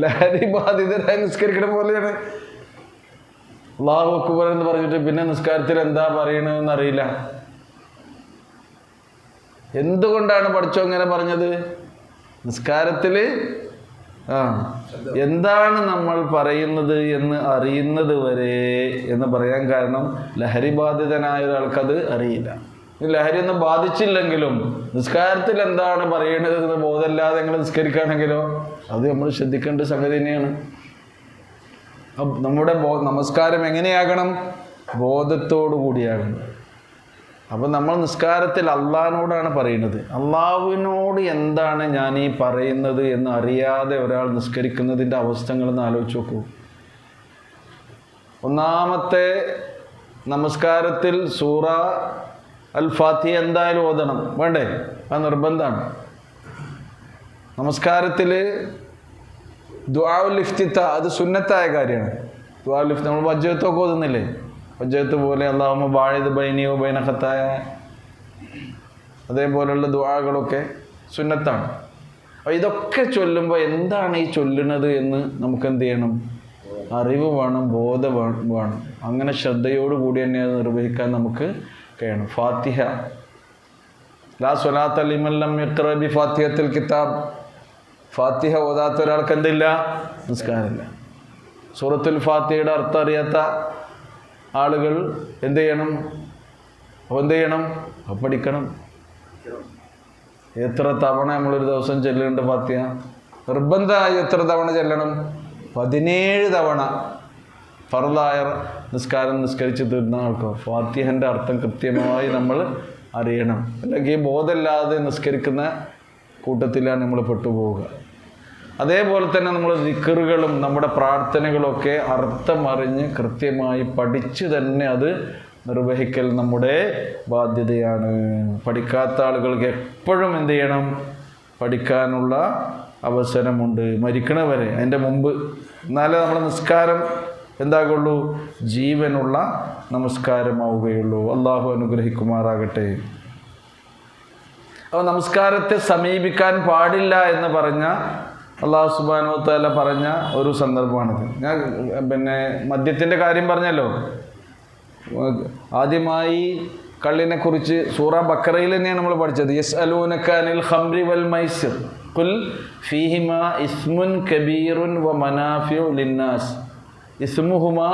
ലഹരി ബാധിതരായി നിസ്കരിക്കണ പോലെയാണ്. അല്ലാഹു അക്ബർ എന്ന് പറഞ്ഞിട്ട് പിന്നെ നിസ്കാരത്തിൽ എന്താ പറയണമെന്ന് അറിയില്ല. എന്തുകൊണ്ടാണ് പഠിച്ചോ അങ്ങനെ പറഞ്ഞത്? നിസ്കാരത്തിൽ എന്താണ് നമ്മൾ പറയുന്നത് എന്ന് അറിയുന്നത് വരെ എന്ന് പറയാൻ കാരണം ലഹരി ബാധിതനായ ഒരാൾക്കത് അറിയില്ല. ലഹരി ഒന്നും ബാധിച്ചില്ലെങ്കിലും നിസ്കാരത്തിൽ എന്താണ് പറയേണ്ടത് എന്ന് ബോധമില്ലാതെ നിങ്ങൾ നിസ്കരിക്കുകയാണെങ്കിലോ അത് നമ്മൾ ശ്രദ്ധിക്കേണ്ട സംഗതി തന്നെയാണ്. നമ്മുടെ നമസ്കാരം എങ്ങനെയാകണം? ബോധത്തോടു കൂടിയാകണം. അപ്പം നമ്മൾ നിസ്കാരത്തിൽ അള്ളാഹിനോടാണ് പറയുന്നത്. അള്ളാഹുവിനോട് എന്താണ് ഞാൻ ഈ പറയുന്നത് എന്ന് അറിയാതെ ഒരാൾ നിസ്കരിക്കുന്നതിൻ്റെ അവസ്ഥകളൊന്ന് ആലോചിച്ച് നോക്കൂ. ഒന്നാമത്തെ നമസ്കാരത്തിൽ സൂറ അൽ ഫാത്തിഹ എന്തായാലും ഓതണം, വേണ്ടേ? അത് നിർബന്ധമാണ്. നമസ്കാരത്തിൽ ദുആഉൽ ഇഫ്തിതാ അത് സുന്നത്തായ കാര്യമാണ്. ദുആഉൽ ഇഫ്തിതാ നമ്മൾ വജ്ജത്തൊക്കെ ഓതുന്നില്ലേ? വജ്ജത്ത് പോലെ അല്ലാഹുമ്മ ബാഇദ് ബൈനി വ ബൈന ഖത്തായ, അതേപോലെയുള്ള ദുആകളൊക്കെ സുന്നത്താണ്. അപ്പോൾ ഇതൊക്കെ ചൊല്ലുമ്പോൾ എന്താണ് ഈ ചൊല്ലുന്നത് എന്ന് നമുക്ക് എന്ത് ചെയ്യണം? അറിവ് വേണം, ബോധം വേണം. അങ്ങനെ ശ്രദ്ധയോടുകൂടി തന്നെ അത് നിർവഹിക്കാൻ നമുക്ക് കഴിയണം. ഫാത്തിഹ ലാ സ്വലാത്ത ലിമൻ ലം യഖ്റ ബി ഫാത്തിഹത്തിൽ കിതാബ്, ഫാത്തിഹ ഓതാത്ത ഒരാൾക്ക് എന്തില്ല? നിസ്കാരമില്ല. സൂറത്തുൽ ഫാത്തിഹയുടെ അർത്ഥം അറിയാത്ത ആളുകൾ എന്ത് ചെയ്യണം? പഠിക്കണം. എത്ര തവണ നമ്മളൊരു ദിവസം ചെല്ലുന്നുണ്ട് ഫാത്തിഹ? നിർബന്ധമായി എത്ര തവണ ചെല്ലണം? 17 തവണ. ഫർദായ നിസ്കാരം നിസ്കരിച്ച് തീർന്ന ആൾക്കോ ഫാത്തിഹൻ്റെ അർത്ഥം കൃത്യമായി നമ്മൾ അറിയണം. അല്ലെങ്കിൽ ബോധമില്ലാതെ നിസ്കരിക്കുന്ന കൂട്ടത്തിലാണ് നമ്മൾ പെട്ടുപോവുക. അതേപോലെ തന്നെ നമ്മൾ ദിക്റുകളും നമ്മുടെ പ്രാർത്ഥനകളൊക്കെ അർത്ഥമറിഞ്ഞ് കൃത്യമായി പഠിച്ച് തന്നെ അത് നിർവഹിക്കൽ നമ്മുടെ ബാധ്യതയാണ്. പഠിക്കാത്ത ആളുകൾക്ക് എപ്പോഴും എന്ത് ചെയ്യണം? പഠിക്കാനുള്ള അവസരമുണ്ട്, മരിക്കണവരെ, അതിൻ്റെ മുമ്പ്. എന്നാലേ നമ്മുടെ നിസ്കാരം എന്താകുള്ളൂ? ജീവനുള്ള നമസ്കാരമാവുകയുള്ളൂ. അള്ളാഹു അനുഗ്രഹിക്കുമാറാകട്ടെ. അപ്പോൾ നമസ്കാരത്തെ സമീപിക്കാൻ പാടില്ല എന്ന് പറഞ്ഞ അള്ളാഹു സുബ്ഹാനഹു വ തആല പറഞ്ഞ ഒരു സന്ദർഭമാണിത്. ഞാൻ മദ്യത്തിൻ്റെ കാര്യം പറഞ്ഞല്ലോ. ആദ്യമായി കള്ളിനെക്കുറിച്ച് സൂറ ബക്കറയിൽ തന്നെയാണ് നമ്മൾ പഠിച്ചത്. യസ്അലൂനക അനിൽ ഖംറി വൽ മൈസിർ ഖുൽ ഫീഹിമാ ഇസ്മുൻ കബീറുൻ വ മനാഫിഉ ലിന്നാസ് ഇസ്മുഹുമാ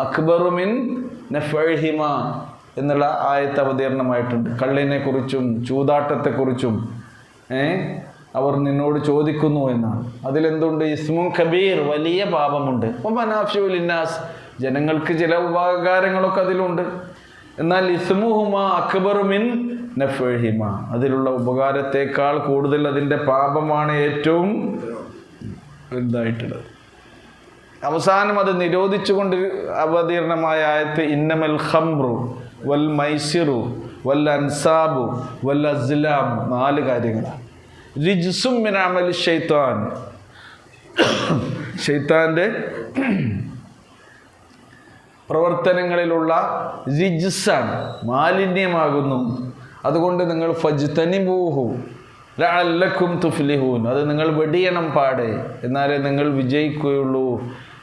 അക്ബറു മിൻ നഫഇഹിമാ എന്നുള്ള ആയത്ത് അവതീർണമായിട്ടുണ്ട്. കള്ളിനെക്കുറിച്ചും ചൂതാട്ടത്തെക്കുറിച്ചും അവർ നിന്നോട് ചോദിക്കുന്നു എന്നാണ്. അതിലെന്തുണ്ട്? ഇസ്മുൻ കബീർ, വലിയ പാപമുണ്ട്. വ മനാഫിഉ ലിന്നാസ്, ജനങ്ങൾക്ക് ചില ഉപകാരങ്ങളൊക്കെ അതിലുണ്ട്. എന്നാൽ ഇസ്മുഹുമാ അക്ബറു മിൻ നഫഇഹിമാ, അതിലുള്ള ഉപകാരത്തേക്കാൾ കൂടുതൽ അതിൻ്റെ പാപമാണ് ഏറ്റവും വലുതായിട്ടുള്ളത്. അവസാനം അത് നിരോധിച്ചുകൊണ്ട് അവതീർണമായ ആയത്ത് ഇന്നമൽ ഖംറു വൽ മൈസിറു വൽ അൻസാബു വൽ അസ്ലാം, 4 കാര്യങ്ങളാണ്. റിജ്സും മിൻ അമലി ശൈത്താൻ, ശൈത്താൻ്റെ പ്രവർത്തനങ്ങളിലുള്ള റിജ്സാണ്, മാലിന്യമാകുന്നു. അതുകൊണ്ട് നിങ്ങൾ ഫജ്തനിബൂഹു ലഅല്ലക്കും തുഫ്ലിഹൂൻ, അത് നിങ്ങൾ വെടിയണം പാടെ, എന്നാലേ നിങ്ങൾ വിജയിക്കുകയുള്ളൂ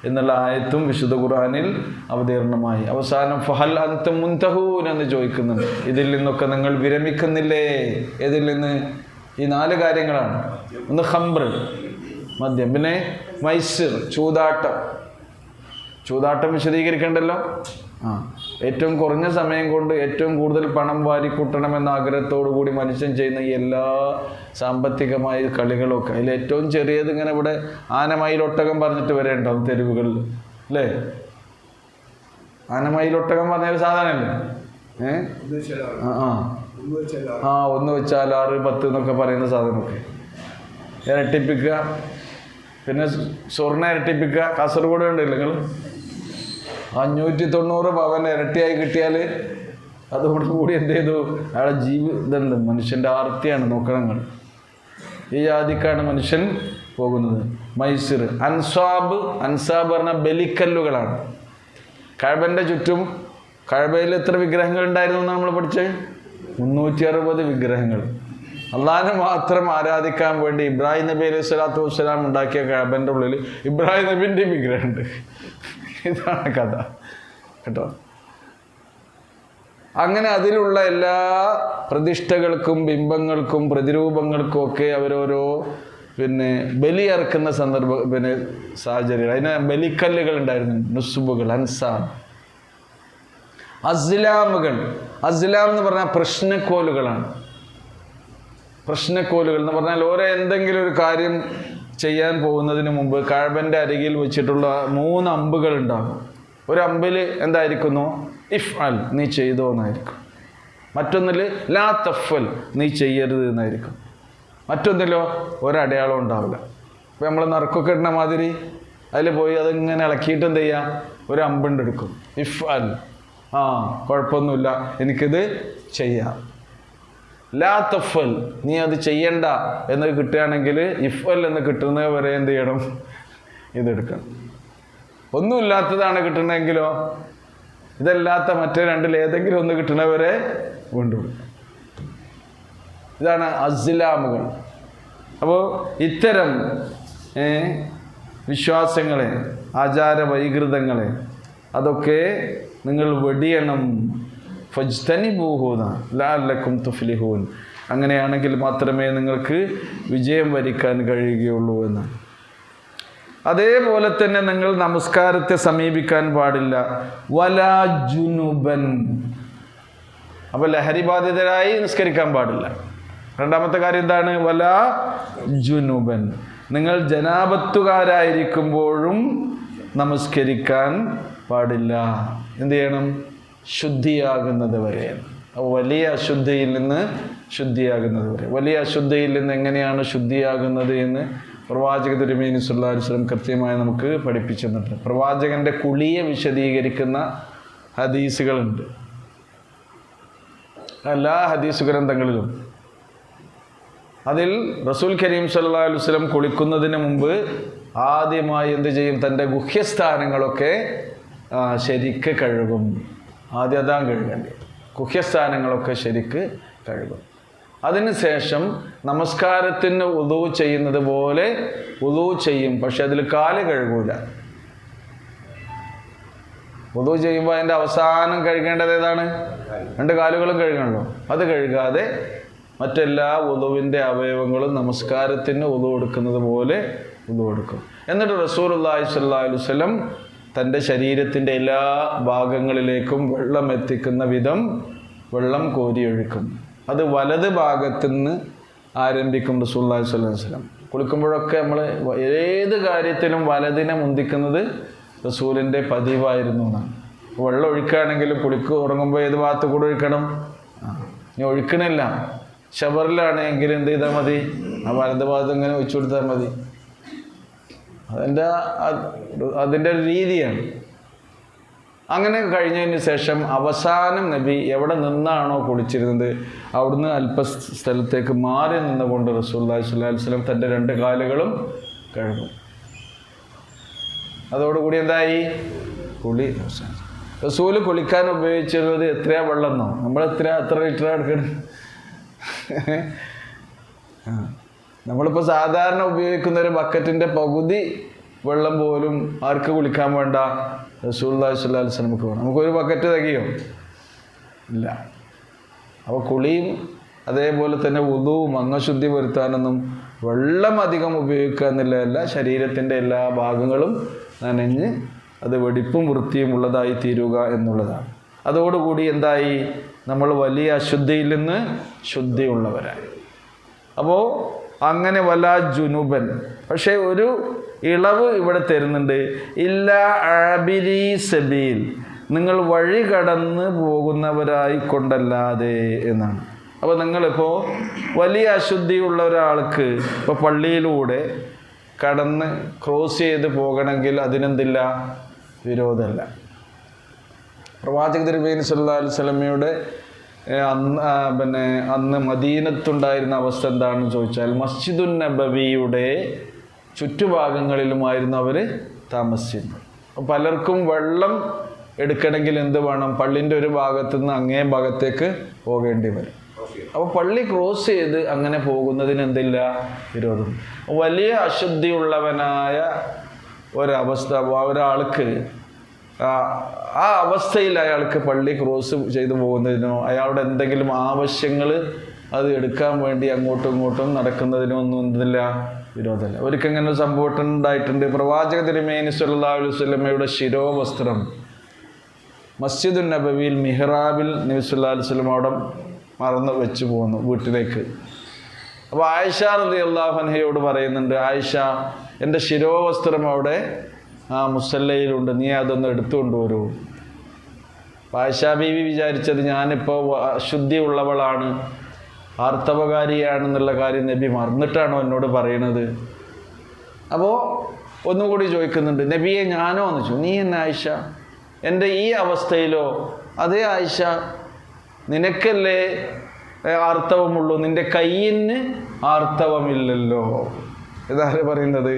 എന്നുള്ള ആയത്തും വിശുദ്ധ ഖുർആനിൽ അവതീർണമായി. അവസാനം ഫഹൽ അൻതും മുൻതഹൂൻ എന്ന് ചോദിക്കുന്നുണ്ട്. ഇതിൽ നിന്നൊക്കെ നിങ്ങൾ വിരമിക്കുന്നില്ലേ? ഇതിൽ നിന്ന് ഈ 4 കാര്യങ്ങളാണ്. ഒന്ന് ഖംർ, മദ്യം. പിന്നെ മൈസിർ, ചൂതാട്ടം. ചൂതാട്ടം വിശദീകരിക്കണ്ടല്ലോ. ഏറ്റവും കുറഞ്ഞ സമയം കൊണ്ട് ഏറ്റവും കൂടുതൽ പണം വാരിക്കൂട്ടണമെന്ന ആഗ്രഹത്തോടു കൂടി മനുഷ്യൻ ചെയ്യുന്ന എല്ലാ സാമ്പത്തികമായ കളികളൊക്കെ, അതിൽ ഏറ്റവും ചെറിയത് ഇങ്ങനെ ഇവിടെ ആനമയിലൊട്ടകം പറഞ്ഞിട്ട് വരെ ഉണ്ടാവും തെരുവുകളിൽ, അല്ലേ? ആനമയിലൊട്ടകം പറഞ്ഞാൽ സാധാരണയല്ലേ? ഒന്ന് വെച്ചാൽ 6, 10 എന്നൊക്കെ പറയുന്ന സാധനമൊക്കെ ഇരട്ടിപ്പിക്കുക. പിന്നെ സ്വർണ്ണം ഇരട്ടിപ്പിക്കുക. കാസർഗോഡ് ഉണ്ടല്ലോ നിങ്ങൾ, 590 പവൻ ഇരട്ടിയായി കിട്ടിയാൽ അതോടുകൂടി എന്ത് ചെയ്തു? അയാളെ ജീവിതമുണ്ട്, മനുഷ്യൻ്റെ ആർത്തിയാണ്. നോക്കണങ്ങൾ ഈ ജാതിക്കാണ് മനുഷ്യൻ പോകുന്നത്. മൈസിർ, അൻസാബ്. അൻസാബ് പറഞ്ഞാൽ ബലിക്കല്ലുകളാണ്. കഅബൻ്റെ ചുറ്റും, കഅബയിൽ എത്ര വിഗ്രഹങ്ങൾ ഉണ്ടായിരുന്നു എന്നാണ് നമ്മൾ പഠിച്ചത്? 360 വിഗ്രഹങ്ങൾ. അള്ളാഹിനെ മാത്രം ആരാധിക്കാൻ വേണ്ടി ഇബ്രാഹിം നബി അലൈഹി സ്വലാത്തു വസ്സലാം ഉണ്ടാക്കിയ കഅബൻ്റെ ഉള്ളിൽ ഇബ്രാഹിം നബിൻ്റെ വിഗ്രഹമുണ്ട്. ഇതാണ് കഥ കേട്ടോ. അങ്ങനെ അതിലുള്ള എല്ലാ പ്രതിഷ്ഠകൾക്കും ബിംബങ്ങൾക്കും പ്രതിരൂപങ്ങൾക്കും ഒക്കെ അവരോരോ ബലി ഇറക്കുന്ന സാഹചര്യങ്ങൾ. അതിന് ബലിക്കല്ലുകൾ ഉണ്ടായിരുന്നു, നുസ്ബുകൾ, അൻസാബ്. അസ്ലാമുകൾ. അസ്ലാം എന്ന് പറഞ്ഞാൽ പ്രശ്നക്കോലുകളാണ്. പ്രശ്നക്കോലുകൾ എന്ന് പറഞ്ഞാൽ ഓരോ എന്തെങ്കിലും ഒരു കാര്യം ചെയ്യാൻ പോകുന്നതിന് മുമ്പ് കഅബൻ്റെ അരികിൽ വെച്ചിട്ടുള്ള 3 അമ്പുകൾ ഉണ്ടാകും. ഒരു അമ്പിൽ എന്തായിരിക്കുന്നു? ഇഫ്അൽ, നീ ചെയ്തോ എന്നായിരിക്കും. മറ്റൊന്നിൽ ലാ തഫ്അൽ, നീ ചെയ്യരുത് എന്നായിരിക്കും. മറ്റൊന്നിലോ ഒരടയാളം ഉണ്ടാവില്ല. ഇപ്പം നമ്മൾ നറുക്കൊക്കെ ഇടുന്ന മാതിരി അതിൽ പോയി അതിങ്ങനെ ഇളക്കിയിട്ട് എന്ത് ചെയ്യുക? ഒരു അമ്പുണ്ട് എടുക്കും. ഇഫ്അൽ, കുഴപ്പമൊന്നുമില്ല, എനിക്കിത് ചെയ്യാം. ലാ തഫ്അൽ, നീ അത് ചെയ്യണ്ട എന്ന് കിട്ടുകയാണെങ്കിൽ ഇഫ്അൽ എന്ന് കിട്ടുന്നത് വരെ എന്ത് ചെയ്യണം? ഇതെടുക്കണം. ഒന്നുമില്ലാത്തതാണ് കിട്ടണമെങ്കിലോ, ഇതല്ലാത്ത മറ്റേ 2ൽ ഏതെങ്കിലും ഒന്ന് കിട്ടണവരെ കൊണ്ടുവിടും. ഇതാണ് അസ്ലാമുകൾ. അപ്പോൾ ഇത്തരം വിശ്വാസങ്ങളെ, ആചാര വൈകൃതങ്ങളെ അതൊക്കെ നിങ്ങൾ വെടിയണം. ഫജ്തനിബൂഹു ലഅല്ലക്കും തുഫ്ലിഹൂൻ, അങ്ങനെയാണെങ്കിൽ മാത്രമേ നിങ്ങൾക്ക് വിജയം വരിക്കാൻ കഴിയുകയുള്ളൂ എന്നാണ്. അതേപോലെ തന്നെ നിങ്ങൾ നമസ്കാരത്തെ സമീപിക്കാൻ പാടില്ല. വലാ ജുനുബൻ, അപ്പോൾ ലഹരി ബാധിതരായി നിസ്കരിക്കാൻ പാടില്ല. രണ്ടാമത്തെ കാര്യം എന്താണ്? വലാ ജുനുബൻ, നിങ്ങൾ ജനാപത്തുകാരായിരിക്കുമ്പോഴും നമസ്കരിക്കാൻ പാടില്ല. എന്ത് ചെയ്യണം? ശുദ്ധിയാകുന്നത് വരെ. വലിയ അശുദ്ധിയിൽ നിന്ന് ശുദ്ധിയാകുന്നത് വരെ. വലിയ അശുദ്ധിയിൽ നിന്ന് എങ്ങനെയാണ് ശുദ്ധിയാകുന്നത് എന്ന് പ്രവാചക തിരുമേനി സല്ലല്ലാഹു അലൈഹി വസല്ലം കൃത്യമായി നമുക്ക് പഠിപ്പിച്ചു തന്നിട്ടുണ്ട്. പ്രവാചകൻ്റെ കുളിയെ വിശദീകരിക്കുന്ന ഹദീസുകളുണ്ട് എല്ലാ ഹദീസ് ഗ്രന്ഥങ്ങളിലും. അതിൽ റസൂൽ കരീം സല്ലല്ലാഹു അലൈഹി വസല്ലം കുളിക്കുന്നതിന് മുമ്പ് ആദ്യമായി എന്ത് ചെയ്യും? തൻ്റെ ഗുഹ്യസ്ഥാനങ്ങളൊക്കെ ശരിക്ക് കഴുകും. ആദ്യം അതാണ് കഴുകേണ്ടത്. ഗുഹ്യസ്ഥാനങ്ങളൊക്കെ ശരിക്ക് കഴുകും. അതിനുശേഷം നമസ്കാരത്തിന് വുളൂ ചെയ്യുന്നത് പോലെ വുളൂ ചെയ്യും. പക്ഷെ അതിൽ കാല് കഴുകൂല. വുളൂ ചെയ്യുമ്പോൾ അതിൻ്റെ അവസാനം കഴുകേണ്ടത് ഏതാണ്? 2 കാലുകളും കഴുകണല്ലോ. അത് കഴുകാതെ മറ്റെല്ലാ വുളുവിൻ്റെ അവയവങ്ങളും നമസ്കാരത്തിന് വുളൂ എടുക്കുന്നത് പോലെ വുളൂ എടുക്കും. എന്നിട്ട് റസൂലുള്ളാഹി സ്വല്ലല്ലാഹു അലൈഹി വസല്ലം തൻ്റെ ശരീരത്തിൻ്റെ എല്ലാ ഭാഗങ്ങളിലേക്കും വെള്ളം എത്തിക്കുന്ന വിധം വെള്ളം കോരിയൊഴിക്കും. അത് വലത് ഭാഗത്തു നിന്ന് ആരംഭിക്കും റസൂലുള്ളാഹി സ്വല്ലല്ലാഹു അലൈഹി വസല്ലം. കുളിക്കുമ്പോഴൊക്കെ നമ്മൾ ഏത് കാര്യത്തിലും വലതിനെ മുന്തിക്കുന്നത് റസൂലിൻ്റെ പതിവായിരുന്നു എന്നാണ്. വെള്ളം ഒഴിക്കുകയാണെങ്കിലും ഉറങ്ങുമ്പോൾ ഏത് ഭാഗത്ത് കൂടെ ഒഴിക്കണം? ഇനി ഒഴിക്കണില്ല, ഷവറിലാണെങ്കിൽ എന്ത് ചെയ്താൽ മതി? ആ വലത് ഭാഗത്ത് ഇങ്ങനെ ഒഴിച്ചു കൊടുത്താൽ മതി. അതിൻ്റെ ഒരു രീതിയാണ്. അങ്ങനെ കഴിഞ്ഞതിന് ശേഷം അവസാനം നബി എവിടെ നിന്നാണോ കുളിച്ചിരുന്നത് അവിടുന്ന് അല്പ സ്ഥലത്തേക്ക് മാറി നിന്നുകൊണ്ട് റസൂലുള്ളാഹി സ്വല്ലല്ലാഹു അലൈഹി വസല്ലം തൻ്റെ 2 കാലുകളും കഴുകും. അതോടുകൂടി എന്തായി? കുളി അവസാനിച്ചു. റസൂല് കുളിക്കാൻ ഉപയോഗിച്ചിരുന്നത് എത്രയാ വെള്ളമെന്നോ? നമ്മൾ എത്ര ലിറ്റർ എടുക്കണം? നമ്മളിപ്പോൾ സാധാരണ ഉപയോഗിക്കുന്ന ഒരു ബക്കറ്റിൻ്റെ പകുതി വെള്ളം പോലും ആർക്ക് കുളിക്കാൻ വേണ്ട? റസൂലുള്ളാഹി സ്വല്ലല്ലാഹു അലൈഹി വസല്ലമക്ക് വേണം. നമുക്കൊരു ബക്കറ്റ് തികയോ? ഇല്ല. അപ്പോൾ കുളിയും അതേപോലെ തന്നെ വുളുവും അംഗശുദ്ധി വരുത്താനൊന്നും വെള്ളം അധികം ഉപയോഗിക്കുക എന്നുള്ളതല്ല, ശരീരത്തിൻ്റെ എല്ലാ ഭാഗങ്ങളും നനഞ്ഞ് അത് വെടിപ്പും വൃത്തിയും ഉള്ളതായി തീരുക എന്നുള്ളതാണ്. അതോടുകൂടി എന്തായി? നമ്മൾ വലിയ അശുദ്ധിയിൽ നിന്ന് ശുദ്ധിയുള്ളവരായി. അപ്പോൾ അങ്ങനെ വലാ ജുനുബൻ. പക്ഷേ ഒരു ഇളവ് ഇവിടെ തരുന്നുണ്ട്. ഇല്ലാ ആബിരി സബീൽ, നിങ്ങൾ വഴി കടന്ന് പോകുന്നവരായി കൊണ്ടല്ലാതെ എന്നാണ്. അപ്പോൾ നിങ്ങളിപ്പോൾ വലിയ അശുദ്ധിയുള്ള ഒരാൾക്ക് ഇപ്പോൾ പള്ളിയിലൂടെ കടന്ന് ക്രോസ് ചെയ്ത് പോകണമെങ്കിൽ അതിനെന്തില്ല? വിരോധമല്ല. പ്രവാചക തിരുമേനി സല്ലല്ലാഹു അലൈഹി വസല്ലമയുടെ അന്ന് മദീനത്തുണ്ടായിരുന്ന അവസ്ഥ എന്താണെന്ന് ചോദിച്ചാൽ മസ്ജിദുൻ നബവിയുടെ ചുറ്റുഭാഗങ്ങളിലുമായിരുന്നു അവർ താമസിച്ചിരുന്നത്. അപ്പോൾ പലർക്കും വെള്ളം എടുക്കണമെങ്കിൽ എന്ത് വേണം? പള്ളിൻ്റെ ഒരു ഭാഗത്തു നിന്ന് അങ്ങേ ഭാഗത്തേക്ക് പോകേണ്ടി വരും. അപ്പോൾ പള്ളി ക്രോസ് ചെയ്ത് അങ്ങനെ പോകുന്നതിന് എന്തില്ല? വിരോധം. വലിയ അശുദ്ധിയുള്ളവനായ ഒരവസ്ഥ ഒരാൾക്ക് ആ അവസ്ഥയിൽ അയാൾക്ക് പള്ളി ക്രോസ് ചെയ്തു പോകുന്നതിനോ അയാളുടെ എന്തെങ്കിലും ആവശ്യങ്ങൾ അത് എടുക്കാൻ വേണ്ടി അങ്ങോട്ടും ഇങ്ങോട്ടും നടക്കുന്നതിനോ ഒന്നും എന്തില്ല? വിരോധമല്ല. ഒരിക്കൽ ഇങ്ങനെ ഒരു സംഭവം ഉണ്ടായിട്ടുണ്ട്. പ്രവാചക തിരുമേനി സല്ലല്ലാഹു അലൈഹി വസല്ലമയുടെ ശിരോവസ്ത്രം മസ്ജിദുൻ നബവിയിൽ മിഹ്റാബിൽ നബി സല്ലല്ലാഹു അലൈഹി വസല്ലം അവിടെ മറന്ന് വെച്ച് പോകുന്നു വീട്ടിലേക്ക്. അപ്പോൾ ആയിഷ റളിയല്ലാഹു അൻഹയോട് പറയുന്നുണ്ട്, ആയിഷ, എൻ്റെ ശിരോവസ്ത്രം അവിടെ മുസല്ലയിലുണ്ട്, നീ അതൊന്ന് എടുത്തുകൊണ്ട് വരൂ. ആയിഷ ബീവി വിചാരിച്ചത് ഞാനിപ്പോൾ അശുദ്ധിയുള്ളവളാണ്, ആർത്തവകാരിയാണെന്നുള്ള കാര്യം നബി മറന്നിട്ടാണോ എന്നോട് പറയണത്. അപ്പോൾ ഒന്നുകൂടി ചോദിക്കുന്നുണ്ട്, നബിയെ ഞാനോ എന്ന് ചോദിച്ചു. നീ എന്നെ ആയിഷ, എൻ്റെ ഈ അവസ്ഥയിലോ? അതേ ആയിഷ, നിനക്കല്ലേ ആർത്തവമുള്ളൂ, നിൻ്റെ കയ്യിന് ആർത്തവമില്ലല്ലോ. ഇതാരെ പറയുന്നത്?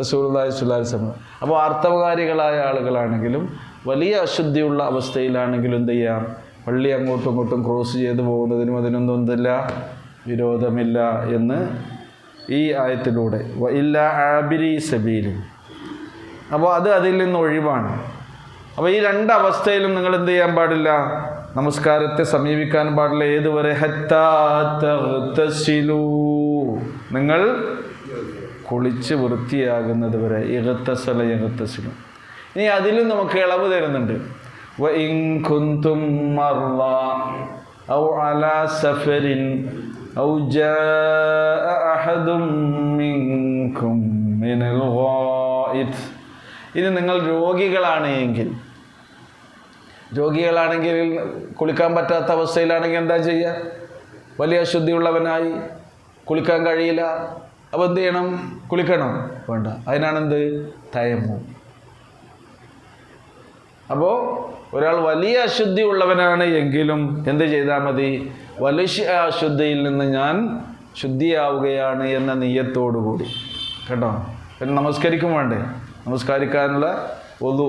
റസൂലുള്ളാഹി സ്വല്ലല്ലാഹു അലൈഹി വസല്ലം. അപ്പോൾ ആർത്തവകാരികളായ ആളുകളാണെങ്കിലും വലിയ അശുദ്ധിയുള്ള അവസ്ഥയിലാണെങ്കിലും എന്ത് ചെയ്യാം? പള്ളി അങ്ങോട്ടും ഇങ്ങോട്ടും ക്രോസ് ചെയ്ത് പോകുന്നതിനും അതിനൊന്നും എന്തില്ല? വിരോധമില്ല എന്ന് ഈ ആയത്തിലൂടെ ഇല്ല ആബിരി സബീൽ. അപ്പോൾ അത് അതിൽ നിന്ന് ഒഴിവാണ്. അപ്പോൾ ഈ 2 അവസ്ഥയിലും നിങ്ങൾ എന്ത് ചെയ്യാൻ പാടില്ല? നമസ്കാരത്തെ സമീപിക്കാൻ പാടില്ല. ഏതുവരെ? ഹത്താ തഗ്തസിലൂ, നിങ്ങൾ കുളിച്ച് വൃത്തിയാകുന്നത് വരെ. ഇഗ്തസല യഗ്തസിലു. ഇനി അതിലും നമുക്ക് ഇളവ് തരുന്നുണ്ട്. വഇൻ കുന്തും മർളാ ഔ അലാ സഫരിൻ ഔ ജാഅ അഹദും മിൻകും മിനൽ ഗായിത്. ഇനി നിങ്ങൾ രോഗികളാണെങ്കിൽ കുളിക്കാൻ പറ്റാത്ത അവസ്ഥയിലാണെങ്കിൽ എന്താ ചെയ്യുക? വലിയ അശുദ്ധിയുള്ളവനായി കുളിക്കാൻ കഴിയില്ല. അപ്പോൾ എന്ത് ചെയ്യണം? കുളിക്കണം? വേണ്ട. അതിനാണെന്ത്? തയമ്മം. അപ്പോൾ ഒരാൾ വലിയ അശുദ്ധി ഉള്ളവനാണ് എങ്കിലും എന്ത് ചെയ്താൽ മതി? വലിയ അശുദ്ധിയിൽ നിന്ന് ഞാൻ ശുദ്ധിയാവുകയാണ് എന്ന നിയ്യത്തോടുകൂടി. കേട്ടോ? പിന്നെ നമസ്കരിക്കും വേണ്ടേ? നമസ്കരിക്കാനുള്ള വുളു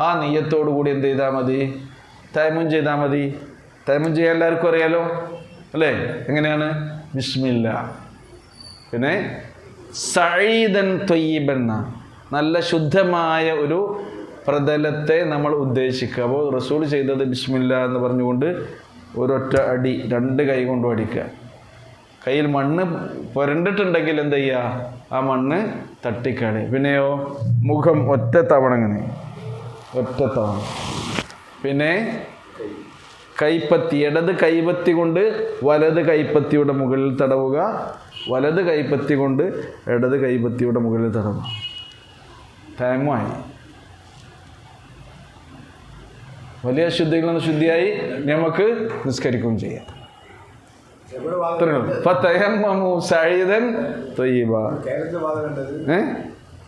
ആ നിയ്യത്തോടുകൂടി എന്ത് ചെയ്താൽ മതി? തയമ്മും ചെയ്താൽ മതി. തയമ്മും ചെയ്യാൻ എല്ലാവർക്കും അറിയാലോ അല്ലേ? എങ്ങനെയാണ്? ബിസ്മില്ല. പിന്നെ സഈദൻ ത്വയ്യിബൻ, നല്ല ശുദ്ധമായ ഒരു പ്രതലത്തെ നമ്മൾ ഉദ്ദേശിക്കുക. അപ്പോൾ റസൂൽ ചെയ്തത് ബിസ്മില്ല എന്ന് പറഞ്ഞുകൊണ്ട് ഒരൊറ്റ അടി 2 കൈ കൊണ്ടും അടിക്കുക. കയ്യിൽ മണ്ണ് പുരണ്ടിട്ടുണ്ടെങ്കിൽ എന്ത് ചെയ്യുക? ആ മണ്ണ് തട്ടിക്കളി. പിന്നെയോ മുഖം ഒറ്റ തവണ ഇങ്ങനെ, ഒറ്റ തവണ. പിന്നെ കൈപ്പത്തി, ഇടത് കൈപ്പത്തി കൊണ്ട് വലത് കൈപ്പത്തിയുടെ മുകളിൽ തടവുക, വലത് കൈപ്പത്തി കൊണ്ട് ഇടത് കൈപ്പത്തിയുടെ മുകളിൽ തടവുക. തയമ്മായി. വലിയ ശുദ്ധികളിൽ നിന്ന് ശുദ്ധിയായി നമുക്ക് നിസ്കരിക്കുകയും ചെയ്യാം.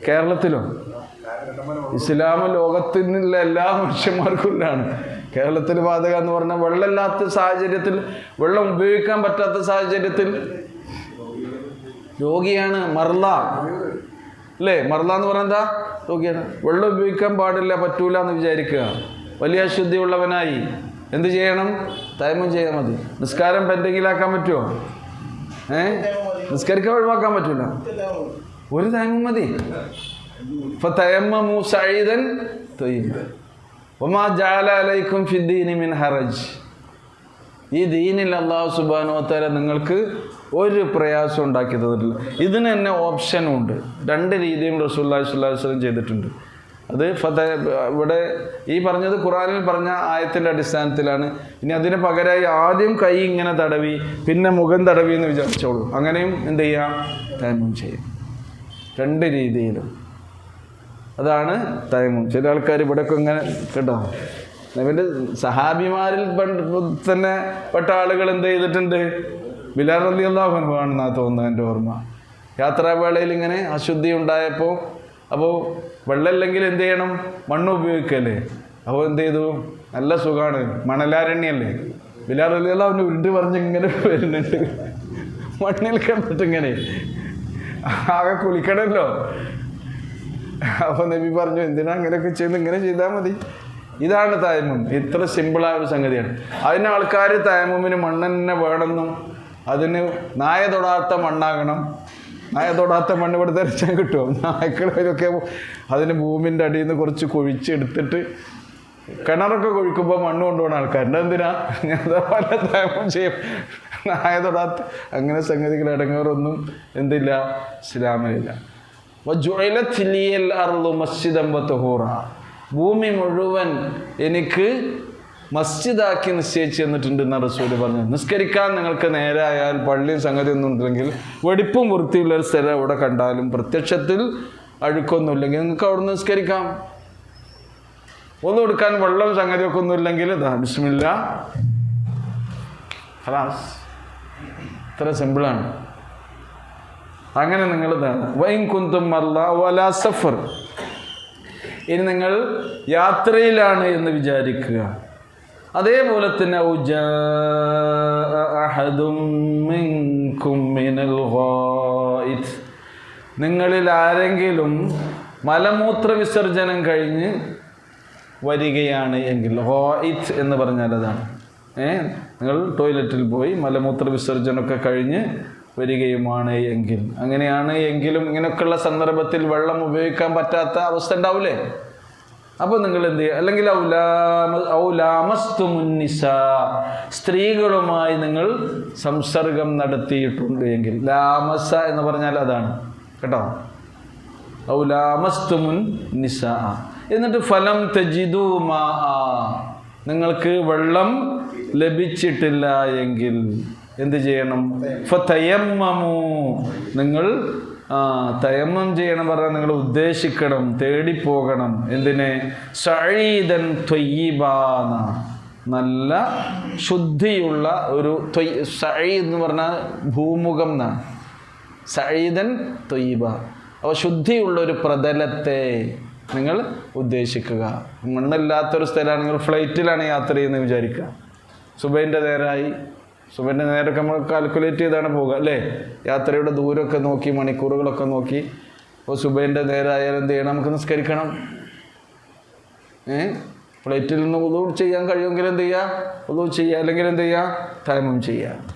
കേരളത്തിലും ഇസ്ലാം ലോകത്തിനുള്ള എല്ലാ മനുഷ്യന്മാർക്കുള്ളതാണ്. കേരളത്തിൽ ബാധക എന്ന് പറഞ്ഞാൽ വെള്ളമില്ലാത്ത സാഹചര്യത്തിൽ, വെള്ളം ഉപയോഗിക്കാൻ പറ്റാത്ത സാഹചര്യത്തിൽ രോഗിയാണ്, മർല അല്ലേ? മർല എന്ന് പറഞ്ഞാൽ എന്താ? രോഗിയാണ്. വെള്ളം ഉപയോഗിക്കാൻ പാടില്ല, പറ്റൂല എന്ന് വിചാരിക്കുക. വലിയ അശുദ്ധിയുള്ളവനായി എന്ത് ചെയ്യണം? തയമ്മം ചെയ്യാൻ മതി. നിസ്കാരം പെൻഡിങ്ങിലാക്കാൻ പറ്റുമോ? നിസ്കരിക്കാൻ ഒഴിവാക്കാൻ പറ്റൂല. ഒരു തയമ്മം മതി. ഫതയമ്മമു സഈദൻ ത്വയ്യിബൻ വമാ ജഅല അലൈക്കും ഫിദ്ദീനി മിൻ ഹറജ്. ഈ ദീനിൽ അല്ലാഹു സുബ്ഹാനഹു വ തആല നിങ്ങൾക്ക് ഒരു പ്രയാസം ഉണ്ടാക്കി തന്നിട്ടില്ല. ഇതിന് തന്നെ ഓപ്ഷനുണ്ട്. 2 രീതിയും റസൂലുള്ളാഹി സ്വല്ലല്ലാഹു അലൈഹി വസല്ലം ചെയ്തിട്ടുണ്ട്. അത് ഇവിടെ ഈ പറഞ്ഞത് ഖുർആനിൽ പറഞ്ഞ ആയത്തിൻ്റെ അടിസ്ഥാനത്തിലാണ്. ഇനി അതിന് പകരമായി ആദ്യം കൈ ഇങ്ങനെ തടവി പിന്നെ മുഖം തടവി എന്ന് വിചാരിച്ചോളൂ. അങ്ങനെയും എന്ത് ചെയ്യാം? തയമ്മം ചെയ്യും. 2 രീതിയിലും അതാണ് തയമ്മം. ചില ആൾക്കാർ ഇവിടെയൊക്കെ ഇങ്ങനെ കേട്ടോ, നബിൻ്റെ സഹാബിമാരിൽ തന്നെ പെട്ട ആളുകൾ എന്ത് ചെയ്തിട്ടുണ്ട്? ബിലാൽ റളിയല്ലാഹു അൻഹു ആണെന്നാ തോന്നുന്നത് എൻ്റെ ഓർമ്മ. യാത്രാവേളയിൽ ഇങ്ങനെ അശുദ്ധി ഉണ്ടായപ്പോൾ, അപ്പോൾ വെള്ളമില്ലെങ്കിൽ എന്ത് ചെയ്യണം? മണ്ണ് ഉപയോഗിക്കല്ലേ. അപ്പോൾ എന്ത് ചെയ്തു? നല്ല സുഖമാണ്, മണലാരണ്യല്ലേ. ബിലാൽ റളിയല്ലാഹു അൻഹു ഉരുണ്ട് പറഞ്ഞ് ഇങ്ങനെ വരുന്നുണ്ട്, മണ്ണിൽ കിടന്നിട്ട് ഇങ്ങനെ ആകെ കുളിക്കണമല്ലോ. അപ്പോൾ നബി പറഞ്ഞു, എന്തിനാ അങ്ങനെയൊക്കെ ചെയ്ത്? ഇങ്ങനെ ചെയ്താൽ മതി. ഇതാണ് തയമ്മം. ഇത്ര സിമ്പിളായ ഒരു സംഗതിയാണ്. അതിന് ആൾക്കാർ തയമ്മമിന് മണ്ണ് തന്നെ വേണമെന്നും, അതിന് നായ തൊടാത്ത മണ്ണാകണം. നായ തൊടാത്ത മണ്ണ് ഇവിടെ ധരിച്ചാൽ കിട്ടുമോ? നായ്ക്കളൊക്കെ അതിന് ഭൂമിൻ്റെ അടിയിൽ നിന്ന് കുറച്ച് കുഴിച്ചെടുത്തിട്ട് കിണറൊക്കെ കുഴിക്കുമ്പോൾ മണ്ണ് കൊണ്ടുപോകണ ആൾക്കാരുണ്ട്. എന്തിനാ? ഞാൻ പല തയമ്മം ചെയ്യും. നായ തൊടാത്ത അങ്ങനെ സംഗതികൾ ഇടങ്ങേറൊന്നും എന്തില്ല? ഇസ്ലാമിലില്ല. ഭൂമി മുഴുവൻ എനിക്ക് മസ്ജിദാക്കി നിശ്ചയിച്ച് തന്നിട്ടുണ്ട് എന്ന് റസൂല് പറഞ്ഞു. നിസ്കരിക്കാൻ നിങ്ങൾക്ക് നേരായാൽ പള്ളിയും സംഗതി ഒന്നും ഉണ്ടെങ്കിൽ വെടിപ്പും വൃത്തിയുള്ളൊരു സ്ഥലം എവിടെ കണ്ടാലും പ്രത്യക്ഷത്തിൽ അഴുക്കൊന്നുമില്ലെങ്കിൽ നിങ്ങൾക്ക് അവിടെ നിസ്കരിക്കാം. ഒന്നും എടുക്കാൻ വെള്ളം സംഗതിയൊക്കെ ഒന്നും ഇല്ലെങ്കിൽ ബിസ്മില്ല, ഖലാസ്. ഇത്ര സിമ്പിളാണ്. അങ്ങനെ നിങ്ങൾ വൈൻ കുന്തും മർള വലാ സഫർ. ഇനി നിങ്ങൾ യാത്രയിലാണ് എന്ന് വിചാരിക്കുക. അതേപോലെ തന്നെ നിങ്ങളിൽ ആരെങ്കിലും മലമൂത്ര വിസർജനം കഴിഞ്ഞ് വരികയാണ് എങ്കിൽ, ഗായിത്ത് എന്ന് പറഞ്ഞാൽ അതാണ്. നിങ്ങൾ ടോയ്ലറ്റിൽ പോയി മലമൂത്ര വിസർജനമൊക്കെ കഴിഞ്ഞ് വരികയുമാണ് എങ്കിൽ, അങ്ങനെയാണ് എങ്കിലും ഇങ്ങനെയൊക്കെയുള്ള സന്ദർഭത്തിൽ വെള്ളം ഉപയോഗിക്കാൻ പറ്റാത്ത അവസ്ഥ ഉണ്ടാവില്ലേ? അപ്പോൾ നിങ്ങൾ എന്ത് ചെയ്യുക? അല്ലെങ്കിൽ സ്ത്രീകളുമായി നിങ്ങൾ സംസർഗം നടത്തിയിട്ടുണ്ട് എങ്കിൽ, ലാമസ എന്ന് പറഞ്ഞാൽ അതാണ് കേട്ടോ. ഔലാമസ്തുമുൻ നിസാ. എന്നിട്ട് ഫലം തജിദു മാ, നിങ്ങൾക്ക് വെള്ളം ലഭിച്ചിട്ടില്ല എങ്കിൽ എന്ത് ചെയ്യണം? ഫതയമ്മമു, നിങ്ങൾ തയമ്മം ചെയ്യണം പറഞ്ഞാൽ നിങ്ങൾ ഉദ്ദേശിക്കണം, തേടിപ്പോകണം. എന്തിനെ? സഈദൻ ത്വയ്യിബാന, നല്ല ശുദ്ധിയുള്ള ഒരു സഈദ് എന്ന് പറഞ്ഞാൽ ഭൂമുഖം എന്നാണ്. സഈദൻ ത്വയ്യിബ. അപ്പോൾ ശുദ്ധിയുള്ള ഒരു പ്രതലത്തെ നിങ്ങൾ ഉദ്ദേശിക്കുക. മണ്ണില്ലാത്തൊരു സ്ഥലമാണ്. നിങ്ങൾ ഫ്ലൈറ്റിലാണ് യാത്ര ചെയ്യുന്നത് വിചാരിക്കുക. സുബൈൻ്റെ നേരമായി സുബഹിൻ്റെ നേരമൊക്കെ നമ്മൾ കാൽക്കുലേറ്റ് ചെയ്താണ് പോകുക അല്ലേ? യാത്രയുടെ ദൂരമൊക്കെ നോക്കി മണിക്കൂറുകളൊക്കെ നോക്കി. അപ്പോൾ സുബഹിൻ്റെ നേരമായാലും എന്ത് ചെയ്യണം? നമുക്ക് നിസ്കരിക്കണം. ഫ്ലൈറ്റിൽ നിന്ന് വുളൂ ചെയ്യാൻ കഴിയുമെങ്കിൽ എന്ത് ചെയ്യുക? വുളൂ ചെയ്യുക. അല്ലെങ്കിൽ എന്ത് ചെയ്യുക? തയമ്മം ചെയ്യുക.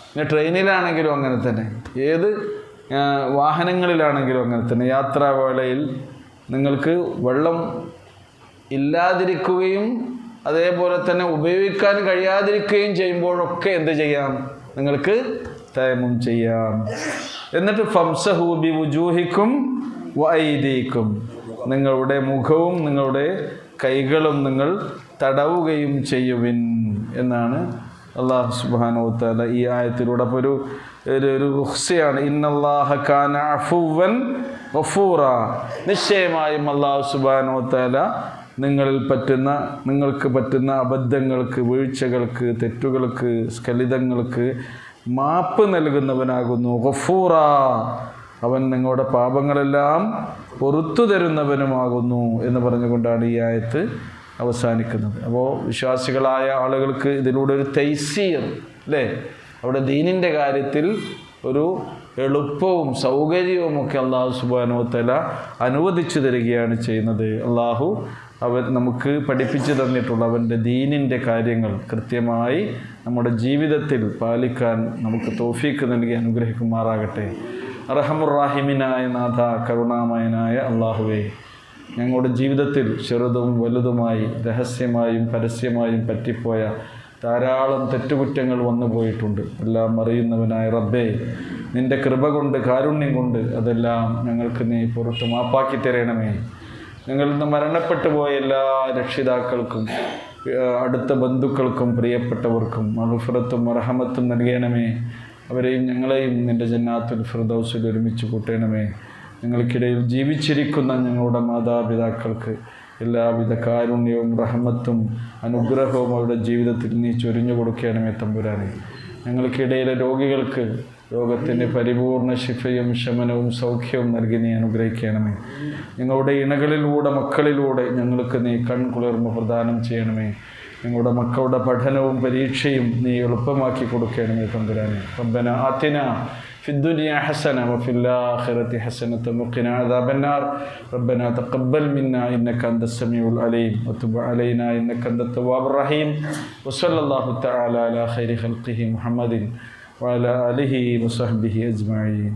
പിന്നെ ട്രെയിനിലാണെങ്കിലും അങ്ങനെ തന്നെ, ഏത് വാഹനങ്ങളിലാണെങ്കിലും അങ്ങനെ തന്നെ. യാത്രാവേളയിൽ നിങ്ങൾക്ക് വെള്ളം ഇല്ലാതിരിക്കുകയും അതേപോലെ തന്നെ ഉപയോഗിക്കാൻ കഴിയാതിരിക്കുകയും ചെയ്യുമ്പോഴൊക്കെ എന്ത് ചെയ്യാം? നിങ്ങൾക്ക് തയമ്മം ചെയ്യാം. എന്നിട്ട് ഫംസഹു ബിവുജൂഹിക്കും വഅയ്ദീക്കും, നിങ്ങളുടെ മുഖവും നിങ്ങളുടെ കൈകളും നിങ്ങൾ തടവുകയും ചെയ്യുവിൻ എന്നാണ് അല്ലാഹു സുബ്ഹാനഹു വ തആല ഈ ആയത്തിലൂടെ. അപ്പോൾ ഒരു റുഖ്സയാണ്. ഇന്നല്ലാഹ കാന അഫുവൻ ഗഫൂറ, നിശ്ചയമായും അല്ലാഹു സുബ്ഹാനഹു വ തആല നിങ്ങൾക്ക് പറ്റുന്ന അബദ്ധങ്ങൾക്ക്, വീഴ്ചകൾക്ക്, തെറ്റുകൾക്ക്, സ്ഖലിതങ്ങൾക്ക് മാപ്പ് നൽകുന്നവനാകുന്നു. ഗഫൂറ, അവൻ നിങ്ങളുടെ പാപങ്ങളെല്ലാം പൊറുത്തു തരുന്നവനുമാകുന്നു എന്ന് പറഞ്ഞുകൊണ്ടാണ് ഈ ആയത്ത് അവസാനിക്കുന്നത്. അപ്പോൾ വിശ്വാസികളായ ആളുകൾക്ക് ഇതിലൂടെ ഒരു തൈസീർ അല്ലേ, അവിടെ ദീനിൻ്റെ കാര്യത്തിൽ ഒരു എളുപ്പവും സൗകര്യവും ഒക്കെ അല്ലാഹു സുബ്ഹാനഹു വ തആല അനുവദിച്ചു തരികയാണ് ചെയ്യുന്നത്. അല്ലാഹു അവൻ നമുക്ക് പഠിപ്പിച്ചു തന്നിട്ടുള്ള അവൻ്റെ ദീനിൻ്റെ കാര്യങ്ങൾ കൃത്യമായി നമ്മുടെ ജീവിതത്തിൽ പാലിക്കാൻ നമുക്ക് തൗഫീക്ക് നൽകി അനുഗ്രഹിക്കുമാറാകട്ടെ. അർഹമുർ-റാഹിമീനായ നാഥ, കരുണാമയനായ അല്ലാഹുവേ, ഞങ്ങളുടെ ജീവിതത്തിൽ ചെറുതും വലുതുമായി രഹസ്യമായും പരസ്യമായും പറ്റിപ്പോയ ധാരാളം തെറ്റുകുറ്റങ്ങൾ വന്നു പോയിട്ടുണ്ട്. എല്ലാം അറിയുന്നവനായ റബ്ബേ, നിൻ്റെ കൃപ കൊണ്ട്, കാരുണ്യം കൊണ്ട് അതെല്ലാം ഞങ്ങൾക്ക് നീ പുറത്ത് മാപ്പാക്കി തരണമേ. ഞങ്ങളിൽ നിന്ന് മരണപ്പെട്ടു പോയ എല്ലാ രക്ഷിതാക്കൾക്കും അടുത്ത ബന്ധുക്കൾക്കും പ്രിയപ്പെട്ടവർക്കും മഗ്ഫിറത്തും റഹ്മത്തും നൽകണമേ. അവരെയും ഞങ്ങളെയും നിൻ്റെ ജന്നാത്തുൽ ഫിർദൗസിൽ ഒരുമിച്ച് കൂട്ടണമേ. ഞങ്ങൾക്കിടയിൽ ജീവിച്ചിരിക്കുന്ന ഞങ്ങളുടെ മാതാപിതാക്കൾക്ക് എല്ലാവിധ കാരുണ്യവും റഹ്മത്തും അനുഗ്രഹവും അവരുടെ ജീവിതത്തിൽ നീ ചൊരിഞ്ഞു കൊടുക്കണമേ തമ്പുരാനെ. ഞങ്ങൾക്കിടയിലെ രോഗികൾക്ക് രോഗത്തിൻ്റെ പരിപൂർണ ശിഫയും ശമനവും സൗഖ്യവും നൽകി നീ അനുഗ്രഹിക്കണമേ. ഞങ്ങളുടെ ഇണകളിലൂടെ, മക്കളിലൂടെ ഞങ്ങൾക്ക് നീ കൺകുളിർമ പ്രദാനം ചെയ്യണമേ. ഞങ്ങളുടെ മക്കളുടെ പഠനവും പരീക്ഷയും നീ എളുപ്പമാക്കി കൊടുക്കണമേ തമ്പുരാനെ. റബ്ബന ആതിന ഫിദ്ദുനിയ ഹസന വഫിൽ ആഖിറതി ഹസനത വഖിന അദാബന്നാർ. റബ്ബന തഖബ്ബൽ മിന്നാ ഇന്നക അൻതസ് സമീഉൽ അലീം വതുബ് അലൈനാ ഇന്നക അൻതത് തവ്വാബുർ റഹീം. വസല്ലല്ലാഹു തആല അലാ ഖൈരി ഖൽഖിഹി മുഹമ്മദിൻ വഅലാ ആലിഹി വസഹ്ബിഹി അജ്മഈൻ.